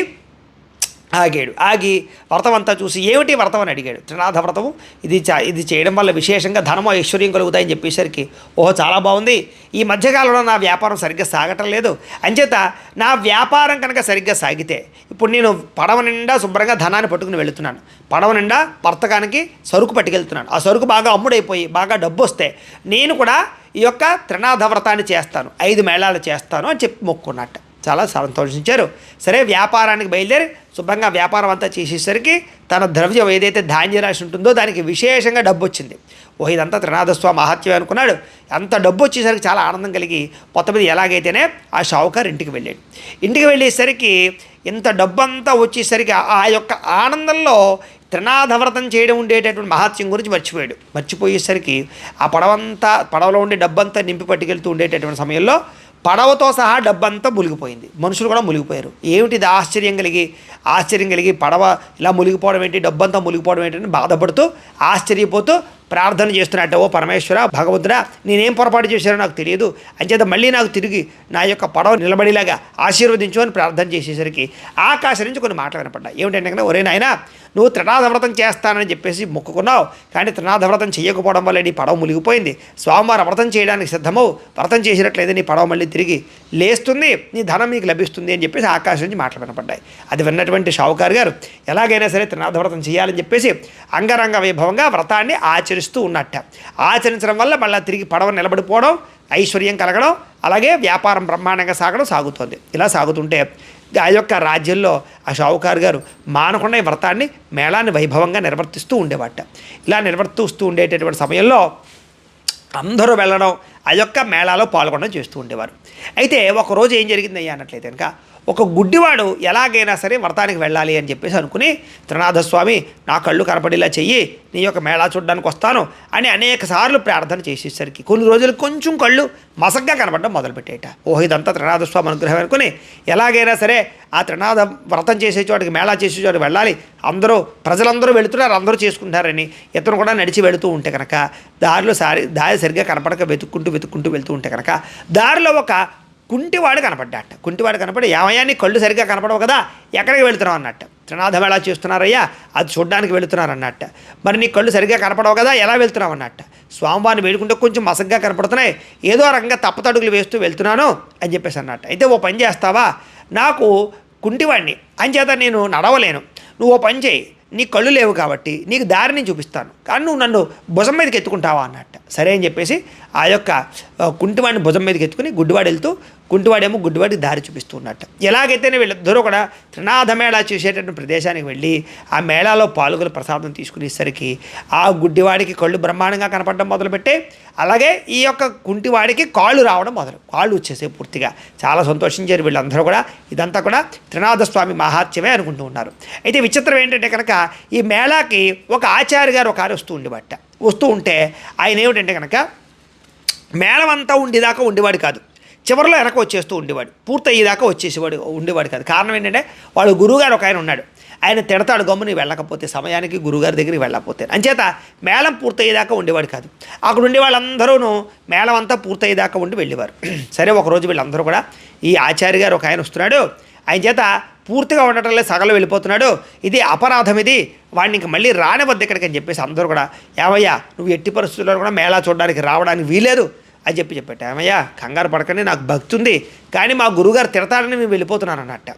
ఆగి వ్రతం అంతా చూసి ఏమిటి వ్రతం అని అడిగాడు. త్రినాథ వ్రతము ఇది చేయడం వల్ల విశేషంగా ధనము ఐశ్వర్యం కలుగుతాయని చెప్పేసరికి ఓహో చాలా బాగుంది, ఈ మధ్యకాలంలో నా వ్యాపారం సరిగ్గా సాగటం లేదు, అంచేత నా వ్యాపారం కనుక సరిగ్గా సాగితే ఇప్పుడు నేను పడవ నిండా శుభ్రంగా ధనాన్ని పట్టుకుని వెళుతున్నాను, పడవ నిండా వర్తకానికి సరుకు పట్టుకెళ్తున్నాను, ఆ సరుకు బాగా అమ్ముడైపోయి బాగా డబ్బు వస్తే నేను కూడా ఈ యొక్క త్రినాథ వ్రతాన్ని చేస్తాను, 5 మేళాలు చేస్తాను అని చెప్పి మొక్కున్నట్టు. చాలా సంతోషించారు. సరే వ్యాపారానికి బయలుదేరి శుభ్రంగా వ్యాపారం అంతా చేసేసరికి తన ద్రవ్యం ఏదైతే ధాన్యరాశి ఉంటుందో దానికి విశేషంగా డబ్బు వచ్చింది. ఇదంతా త్రినాథస్వామి మహాత్మ్యం అనుకున్నాడు. అంత డబ్బు వచ్చేసరికి చాలా ఆనందం కలిగి మొత్తం మీద ఎలాగైతేనే ఆ షావుకారు ఇంటికి వెళ్ళాడు. ఇంటికి వెళ్ళేసరికి ఇంత డబ్బు అంతా వచ్చేసరికి ఆ యొక్క ఆనందంలో త్రినాథ వ్రతం చేయడం ఉండేటటువంటి మహాత్మ్యం గురించి మర్చిపోయేసరికి ఆ పడవలో ఉండే డబ్బంతా నింపి పట్టుకెళ్తూ ఉండేటటువంటి సమయంలో పడవతో సహా డబ్బంతా మునిగిపోయింది. మనుషులు కూడా మునిగిపోయారు. ఏమిటిది ఆశ్చర్యం కలిగి పడవ ఇలా మునిగిపోవడం ఏంటి, డబ్బంతా మునిగిపోవడం ఏంటని బాధపడుతూ ఆశ్చర్యపోతూ ప్రార్థన చేస్తున్నట్టు, ఓ పరమేశ్వర భగవంతుడా నేనేం పొరపాటు చేశారో నాకు తెలియదు, అంచేత మళ్ళీ నాకు తిరిగి నా యొక్క పడవ నిలబడిలాగా ఆశీర్వదించు అని ప్రార్థన చేసేసరికి ఆకాశం నుంచి కొన్ని మాటలు వినపడ్డాయి. ఏమిటంటే కనుక, ఒరే నాయనా నువ్వు త్రినాథ వ్రతం చేస్తానని చెప్పేసి మొక్కుకున్నావు, కానీ త్రినాథ వ్రతం చేయకపోవడం వల్ల నీ పడవ మునిగిపోయింది. స్వామివారి వ్రతం చేయడానికి సిద్ధమవు, వ్రతం చేసినట్లయితే నీ పడవ మళ్ళీ తిరిగి లేస్తుంది, నీ ధనం నీకు లభిస్తుంది అని చెప్పేసి ఆకాశం నుంచి మాటలు వినపడ్డాయి. అది విన్నటువంటి షావుకారు గారు ఎలాగైనా సరే త్రినాథ వ్రతం చేయాలని చెప్పేసి అంగరంగ వైభవంగా వ్రతాన్ని ఆచరిస్తూ ఉన్నట్ట. ఆచరించడం వల్ల మళ్ళీ తిరిగి పడవ నిలబడిపోవడం, ఐశ్వర్యం కలగడం, అలాగే వ్యాపారం బ్రహ్మాండంగా సాగుతోంది. ఇలా సాగుతుంటే ఆ యొక్క రాజ్యంలో ఆ షావుకారు గారు మానకుండా ఈ వ్రతాన్ని మేళాన్ని వైభవంగా నిర్వర్తిస్తూ ఉండేవాట. ఇలా నిర్వర్తిస్తూ ఉండేటటువంటి సమయంలో అందరూ వెళ్ళడం, ఆ యొక్క మేళాలో పాల్గొనడం చేస్తూ ఉండేవారు. అయితే ఒకరోజు ఏం జరిగిందయ్యా అన్నట్లయితే కనుక, ఒక గుడ్డివాడు ఎలాగైనా సరే వ్రతానికి వెళ్ళాలి అని చెప్పేసి అనుకుని, త్రినాథస్వామి నా కళ్ళు కనపడేలా చెయ్యి, నీ యొక్క మేళా చూడడానికి వస్తాను అని అనేక సార్లు ప్రార్థన చేసేసరికి కొన్ని రోజులు కొంచెం కళ్ళు మసగ్గా కనపడడం మొదలుపెట్టేట. ఇదంతా త్రినాథస్వామి అనుగ్రహం అనుకుని ఎలాగైనా సరే ఆ త్రినాథ వ్రతం చేసే చోటికి, మేళా చేసే చోటికి వెళ్ళాలి, ప్రజలందరూ వెళుతున్నారు, అందరూ చేసుకుంటారని ఇతను కూడా నడిచి వెళుతూ ఉంటే కనుక దారి సరిగ్గా కనపడక వెతుక్కుంటూ వెళ్తూ ఉంటే కనుక దారిలో ఒక కుంటివాడు కనపడ్డాట. కుంటివాడు కనపడి, ఏమయ్యా నీ కళ్ళు సరిగ్గా కనపడవు కదా, ఎక్కడికి వెళుతున్నావు అన్నట్ట. త్రినాథ మేళా చేస్తున్నారయ్యా, అది చూడడానికి వెళుతున్నారు అన్నట్ట. మరి నీ కళ్ళు సరిగ్గా కనపడవు కదా, ఎలా వెళ్తున్నావు అన్నట్ట. స్వామివారిని వేడుకుంటే కొంచెం మసగ్గా కనపడుతున్నాయి, ఏదో రకంగా తప్పతడుగులు వేస్తూ వెళ్తున్నాను అని చెప్పేసి అన్నట్ట. అయితే ఓ పని చేస్తావా, నాకు కుంటివాడిని అంచేత నేను నడవలేను, నువ్వు ఓ పని చేయి, నీ కళ్ళు లేవు కాబట్టి నీకు దారిని చూపిస్తాను, కానీ నువ్వు నన్ను భుజం మీదకి ఎత్తుకుంటావా అన్నట్ట. సరే అని చెప్పేసి ఆ యొక్క కుంటివాడిని భుజం మీదకి ఎత్తుకుని గుడ్డివాడు వెళ్తూ, కుంటివాడేమో గుడ్డివాడికి దారి చూపిస్తూ ఉన్నట్ట. ఎలాగైతేనే వీళ్ళిద్దరూ కూడా త్రినాథ మేళా చేసేటటువంటి ప్రదేశానికి వెళ్ళి ఆ మేళాలో పాల్గొని ప్రసాదం తీసుకునేసరికి ఆ గుడ్డివాడికి కళ్ళు బ్రహ్మాండంగా కనపడడం మొదలుపెట్టే, అలాగే ఈ యొక్క కుంటివాడికి కాళ్ళు రావడం కాళ్ళు వచ్చేసే పూర్తిగా. చాలా సంతోషించారు వీళ్ళందరూ కూడా. ఇదంతా కూడా త్రినాథస్వామి మహాత్మ్యమే అనుకుంటూ ఉన్నారు. అయితే విచిత్రం ఏంటంటే కనుక, ఈ మేళాకి ఒక ఆచార్య గారు ఒక వస్తూ ఉంటే ఆయన ఏమిటంటే కనుక మేళం అంతా ఉండేవాడు కాదు, చివరిలో వెనక వచ్చేస్తూ ఉండేవాడు, పూర్తయ్యేదాకా ఉండేవాడు కాదు. కారణం ఏంటంటే వాడు గురువుగారు ఒక ఆయన ఉన్నాడు, ఆయన తిడతాడు గమ్ముని వెళ్ళకపోతే, సమయానికి గురువుగారి దగ్గరికి వెళ్ళకపోతే. అంచేత మేళం పూర్తయ్యేదాకా ఉండేవాడు కాదు. అక్కడ ఉండే వాళ్ళందరూ మేళం అంతా పూర్తయ్యేదాకా ఉండి వెళ్ళేవారు. సరే ఒకరోజు వీళ్ళందరూ కూడా, ఈ ఆచార్య గారు ఒక ఆయన వస్తున్నాడు, ఆయన చేత పూర్తిగా ఉండటం లేదు, సగలు వెళ్ళిపోతున్నాడు, ఇది అపరాధం, ఇది వాడిని ఇంక మళ్ళీ రానివద్దు ఇక్కడికి అని చెప్పేసి అందరూ కూడా, ఏమయ్యా నువ్వు ఎట్టి పరిస్థితుల్లో కూడా మేళా చూడడానికి రావడానికి వీలేదు అని చెప్పాట. ఏమయ్యా కంగారు పడకండి, నాకు భక్తి ఉంది, కానీ మా గురువుగారు తిడతాడని మేము వెళ్ళిపోతున్నాను అన్నట్ట.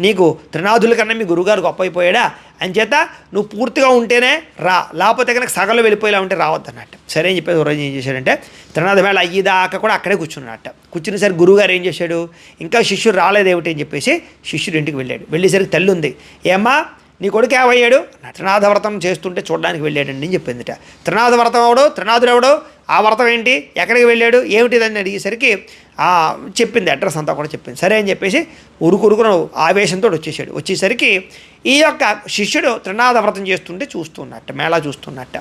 నీకు త్రినాథుల కన్నా మీ గురువుగారు గొప్ప అయిపోయాడా, అంచేత నువ్వు పూర్తిగా ఉంటేనే రా, లేకపోతే కనుక సగలు వెళ్ళిపోయేలా ఉంటే రావద్దు అన్నట్టు. సరే అని చెప్పేసి రోజు ఏం చేశాడంటే, త్రినాథ మేళ అయ్యేదాకా కూడా అక్కడే కూర్చున్నట్ట. కూర్చునేసరికి గురువుగారు ఏం చేశాడు, ఇంకా శిష్యుడు రాలేదేమిటి అని చెప్పేసి శిష్యుడు ఇంటికి వెళ్ళేసరికి తల్లి ఉంది, ఏమ్మా నీ కొడుకు ఏమయ్యాడు, త్రినాథ వ్రతం చేస్తుంటే చూడడానికి వెళ్ళాడండి అని చెప్పిందిట. త్రినాథ వ్రతం ఎవడో, త్రినాథుడు ఎవడో, ఆ వ్రతం ఏంటి, ఎక్కడికి వెళ్ళాడు, ఏమిటిదని అడిగేసరికి చెప్పింది, అడ్రస్ అంతా కూడా చెప్పింది. సరే అని చెప్పేసి ఉరుకును ఆవేశంతో వచ్చేసరికి ఈ యొక్క శిష్యుడు త్రినాథ వ్రతం చూస్తున్నట్ట, మేళా చూస్తున్నట్ట.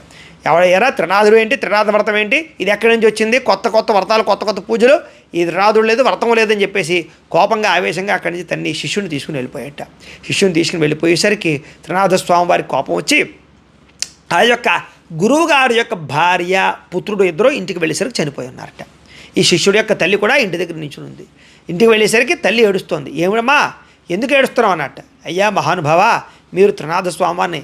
ఎరా త్రినాథుడు ఏంటి, త్రినాథ వ్రతం ఏంటి, ఇది ఎక్కడి నుంచి వచ్చింది, కొత్త వ్రతాలు, కొత్త పూజలు, ఇది త్రినాథుడు లేదు, వ్రతం లేదని చెప్పేసి కోపంగా ఆవేశంగా అక్కడి నుంచి తన్ని శిష్యుని తీసుకుని వెళ్ళిపోయాట. శిష్యుని తీసుకుని వెళ్ళిపోయేసరికి త్రినాథ స్వామి వారికి కోపం వచ్చి ఆ యొక్క గురువుగారి యొక్క భార్య పుత్రుడు ఇద్దరు ఇంటికి వెళ్ళేసరికి చనిపోయి ఉన్నారట. ఈ శిష్యుడి యొక్క తల్లి కూడా ఇంటి దగ్గర నించుని ఉంది. ఇంటికి వెళ్ళేసరికి తల్లి ఏడుస్తోంది, ఏమిడమ్మా ఎందుకు ఏడుస్తున్నావు అన్నట్టు. అయ్యా మహానుభావ, మీరు త్రినాథ స్వామిని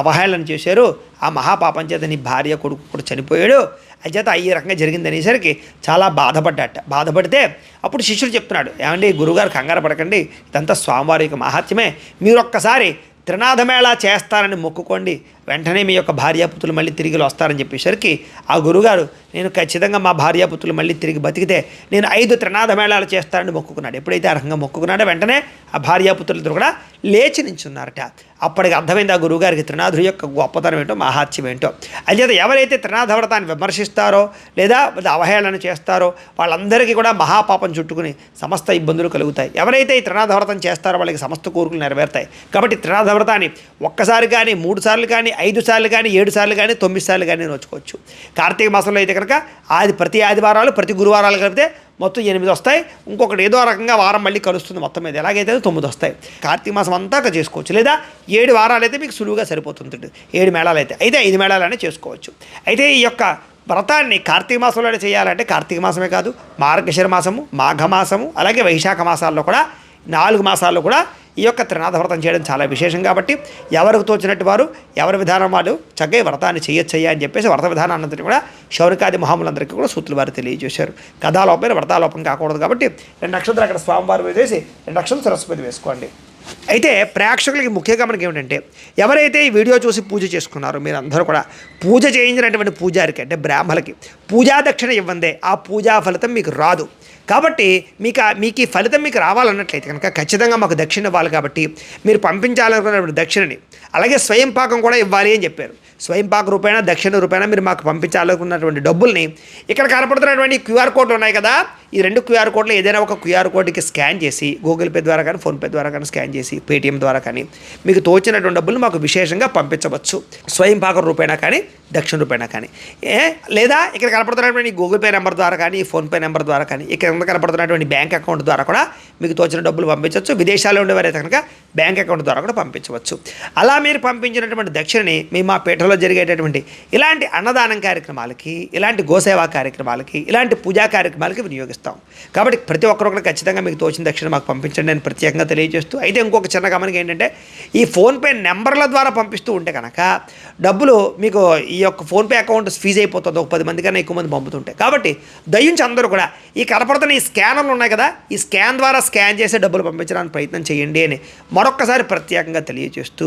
అవహేళన చేశారు, ఆ మహాపాపం చేత నీ భార్య కొడుకు కూడా చనిపోయాడు, అంచేత ఈ రకంగా జరిగింది అనేసరికి చాలా బాధపడితే అప్పుడు శిష్యుడు చెప్తున్నాడు, ఏమండి గురువుగారు కంగారు పడకండి, ఇదంతా స్వామివారి యొక్క మహాత్మ్యమే, మీరు ఒక్కసారి త్రినాథమేళా చేస్తారని మొక్కుకోండి, వెంటనే మీ యొక్క భార్యాపుత్రులు మళ్ళీ తిరిగి వస్తారని చెప్పేసరికి ఆ గురుగారు, నేను ఖచ్చితంగా మా భార్యాపుత్రులు మళ్ళీ తిరిగి బతికితే నేను 5 త్రినాథమేళాలు చేస్తారని మొక్కుకున్నాడు. ఎప్పుడైతే ఆ రకంగా మొక్కుకున్నాడో వెంటనే ఆ భార్యాపుత్రులతో కూడా లేచి నించున్నారట. అప్పటికి అర్థమైంది ఆ గురువుగారికి త్రినాథుడి యొక్క గొప్పతనం ఏంటో, మహాత్మ్యం ఏంటో. అంచేత ఎవరైతే త్రినాథ వ్రతాన్ని విమర్శిస్తారో లేదా అవహేళన చేస్తారో వాళ్ళందరికీ కూడా మహాపాపం చుట్టుకుని సమస్త ఇబ్బందులు కలుగుతాయి. ఎవరైతే ఈ త్రినాథ వ్రతం చేస్తారో వాళ్ళకి సమస్త కోరికలు నెరవేరుతాయి. కాబట్టి త్రినాథ వ్రతాన్ని ఒక్కసారి కానీ 3 సార్లు కానీ 5 సార్లు కానీ 7 సార్లు కానీ 9 సార్లు కానీ నోచుకోవచ్చు. కార్తీక మాసంలో అయితే కనుక ప్రతి ఆదివారాలు ప్రతి గురువారాలు కలిపితే మొత్తం 8 వస్తాయి. ఇంకొకటి ఏదో రకంగా వారం మళ్ళీ కలుస్తుంది, మొత్తం మీద ఎలాగైతే 9 వస్తాయి. కార్తీక మాసం అంతా చేసుకోవచ్చు. లేదా 7 వారాలు అయితే మీకు సులువుగా సరిపోతుంది. 7 మేళాలు అయితే 5 మేళాలనే చేసుకోవచ్చు. అయితే ఈ యొక్క వ్రతాన్ని కార్తీక మాసంలోనే చేయాలంటే కార్తీక మాసమే కాదు, మార్గశిర మాసము, మాఘమాసము, అలాగే వైశాఖ మాసాల్లో కూడా 4 మాసాల్లో కూడా ఈ యొక్క త్రినాథ వ్రతం చేయడం చాలా విశేషం. కాబట్టి ఎవరికి తోచినట్టు వారు ఎవరి విధానం వాళ్ళు చక్కగా వ్రతాన్ని చేయొచ్చయ్యా అని చెప్పేసి వ్రత విధానాన్ని కూడా శౌరికాది మహాములందరికీ కూడా సూత్రులు వారు తెలియజేశారు. కథాలోపైన వ్రతాలోపం కాకూడదు కాబట్టి 2 నక్షత్రాలు అక్కడ స్వామివారు వేసి 2 నక్షత్రాలు సరస్వతి వేసుకోండి. అయితే ప్రేక్షకులకి ముఖ్యంగా మనకి ఏమిటంటే, ఎవరైతే ఈ వీడియో చూసి పూజ చేసుకున్నారో మీరందరూ కూడా పూజ చేయించినటువంటి పూజారికి అంటే బ్రాహ్మలకి పూజా దక్షిణ ఇవ్వందే ఆ పూజా ఫలితం మీకు రాదు. కాబట్టి మీకు ఈ ఫలితం మీకు రావాలన్నట్లయితే కనుక ఖచ్చితంగా మాకు దక్షిణ ఇవ్వాలి. కాబట్టి మీరు పంపించాలనుకున్నటువంటి దక్షిణని అలాగే స్వయం పాకం కూడా ఇవ్వాలి అని చెప్పారు. స్వయం పాక రూపేణ దక్షిణ రూపేణ మీరు మాకు పంపించాలనుకున్నటువంటి డబ్బుల్ని ఇక్కడ కనపడుతున్నటువంటి QR కోడ్లు ఉన్నాయి కదా, ఈ 2 QR కోడ్లు ఏదైనా ఒక QR కోడ్కి స్కాన్ చేసి గూగుల్ పే ద్వారా కానీ ఫోన్పే ద్వారా కానీ స్కాన్ చేసి పేటిఎం ద్వారా కానీ మీకు తోచినటువంటి డబ్బులు మాకు విశేషంగా పంపించవచ్చు. స్వయం పాక రూపేణ కానీ దక్షిణ రూపేణ కానీ లేదా ఇక్కడ కనపడుతున్నటువంటి గూగుల్ పే నెంబర్ ద్వారా కానీ ఫోన్పే నెంబర్ ద్వారా కానీ ఇక్కడ కనపడుతున్నటువంటి బ్యాంక్ అకౌంట్ ద్వారా కూడా మీకు తోచిన డబ్బులు పంపించవచ్చు. విదేశాల్లో ఉండేవారైతే కనుక బ్యాంక్ అకౌంట్ ద్వారా కూడా పంపించవచ్చు. అలా మీరు పంపించినటువంటి దక్షిణని మేము మా పీఠలో జరిగేటటువంటి ఇలాంటి అన్నదానం కార్యక్రమాలకి, ఇలాంటి గోసేవా కార్యక్రమాలకి, ఇలాంటి పూజా కార్యక్రమాలకి వినియోగిస్తాం. కాబట్టి ప్రతి ఒక్కరు కూడా ఖచ్చితంగా మీకు తోచిన దక్షిణ మాకు పంపించండి అని ప్రత్యేకంగా తెలియజేస్తూ, అయితే ఇంకొక చిన్న గమనిక ఏంటంటే, ఈ ఫోన్పే నెంబర్ల ద్వారా పంపిస్తూ ఉంటే కనుక డబ్బులు మీకు ఈ యొక్క ఫోన్పే అకౌంట్ ఫీజు అయిపోతుంది. ఒక 10 మంది కన్నా ఎక్కువ మంది పంపుతుంటాయి. కాబట్టి దయించి అందరూ కూడా ఈ కనపడుతున్న ఈ స్కానర్లు ఉన్నాయి కదా, ఈ స్కాన్ ద్వారా స్కాన్ చేసే డబ్బులు పంపించడానికి ప్రయత్నం చేయండి అని మరొక్కసారి ప్రత్యేకంగా తెలియజేస్తూ,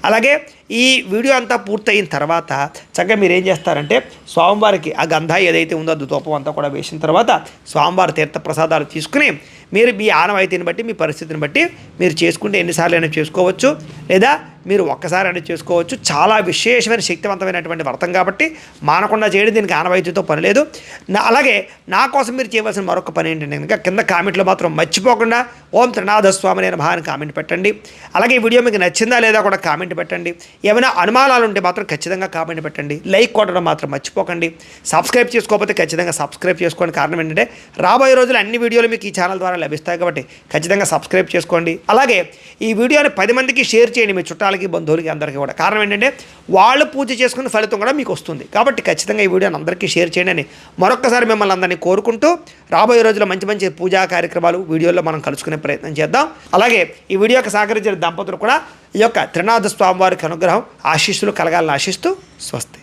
అలాగే ఈ వీడియో అంతా పూర్తయిన తర్వాత చక్కగా మీరు ఏం చేస్తారంటే స్వామివారికి ఆ గంధా ఏదైతే ఉందో ధూపం అంతా కూడా వేసిన తర్వాత స్వామివారి తీర్థప్రసాదాలు తీసుకుని మీరు మీ ఆనవాయితీని బట్టి మీ పరిస్థితిని బట్టి మీరు చేసుకుంటే ఎన్నిసార్లు అయినా చేసుకోవచ్చు, లేదా మీరు ఒక్కసారి అనేది చేసుకోవచ్చు. చాలా విశేషమైన శక్తివంతమైనటువంటి వ్రతం కాబట్టి మానకుండా చేయడం దీనికి ఆనవాయితీతో పని లేదు. అలాగే నా కోసం మీరు చేయవలసిన మరొక పని ఏంటంటే కనుక కింద కామెంట్లో మాత్రం మర్చిపోకుండా ఓం త్రినాథ స్వామి నేను మహా అని కామెంట్ పెట్టండి. అలాగే ఈ వీడియో మీకు నచ్చిందా లేదా కూడా కామెంట్ పెట్టండి. ఏమైనా అనుమానాలు ఉంటే మాత్రం ఖచ్చితంగా కామెంట్ పెట్టండి. లైక్ కొట్టడం మాత్రం మర్చిపోకండి. సబ్స్క్రైబ్ చేసుకోకపోతే ఖచ్చితంగా సబ్స్క్రైబ్ చేసుకోండి. కారణం ఏంటంటే రాబోయే రోజులు అన్ని వీడియోలు మీకు ఈ ఛానల్ ద్వారా లభిస్తాయి కాబట్టి ఖచ్చితంగా సబ్స్క్రైబ్ చేసుకోండి. అలాగే ఈ వీడియోని 10 మందికి షేర్ చేయండి, మీ చుట్టాలకి బంధువులకి అందరికీ కూడా. కారణం ఏంటంటే వాళ్ళు పూజ చేసుకున్న ఫలితం కూడా మీకు వస్తుంది. కాబట్టి ఖచ్చితంగా ఈ వీడియోని అందరికీ షేర్ చేయండి అని మరొక్కసారి మిమ్మల్ని అందరినీ కోరుకుంటూ రాబోయే రోజుల్లో మంచి మంచి పూజా కార్యక్రమాలు వీడియోలో మనం కలుసుకునే ప్రయత్నం చేద్దాం. అలాగే ఈ వీడియోకి సహకరించిన దంపతులు కూడా ఈ యొక్క త్రినాథ స్వామివారికి అనుగ్రహం ఆశీస్సులు కలగాలని ఆశిస్తూ స్వస్తి.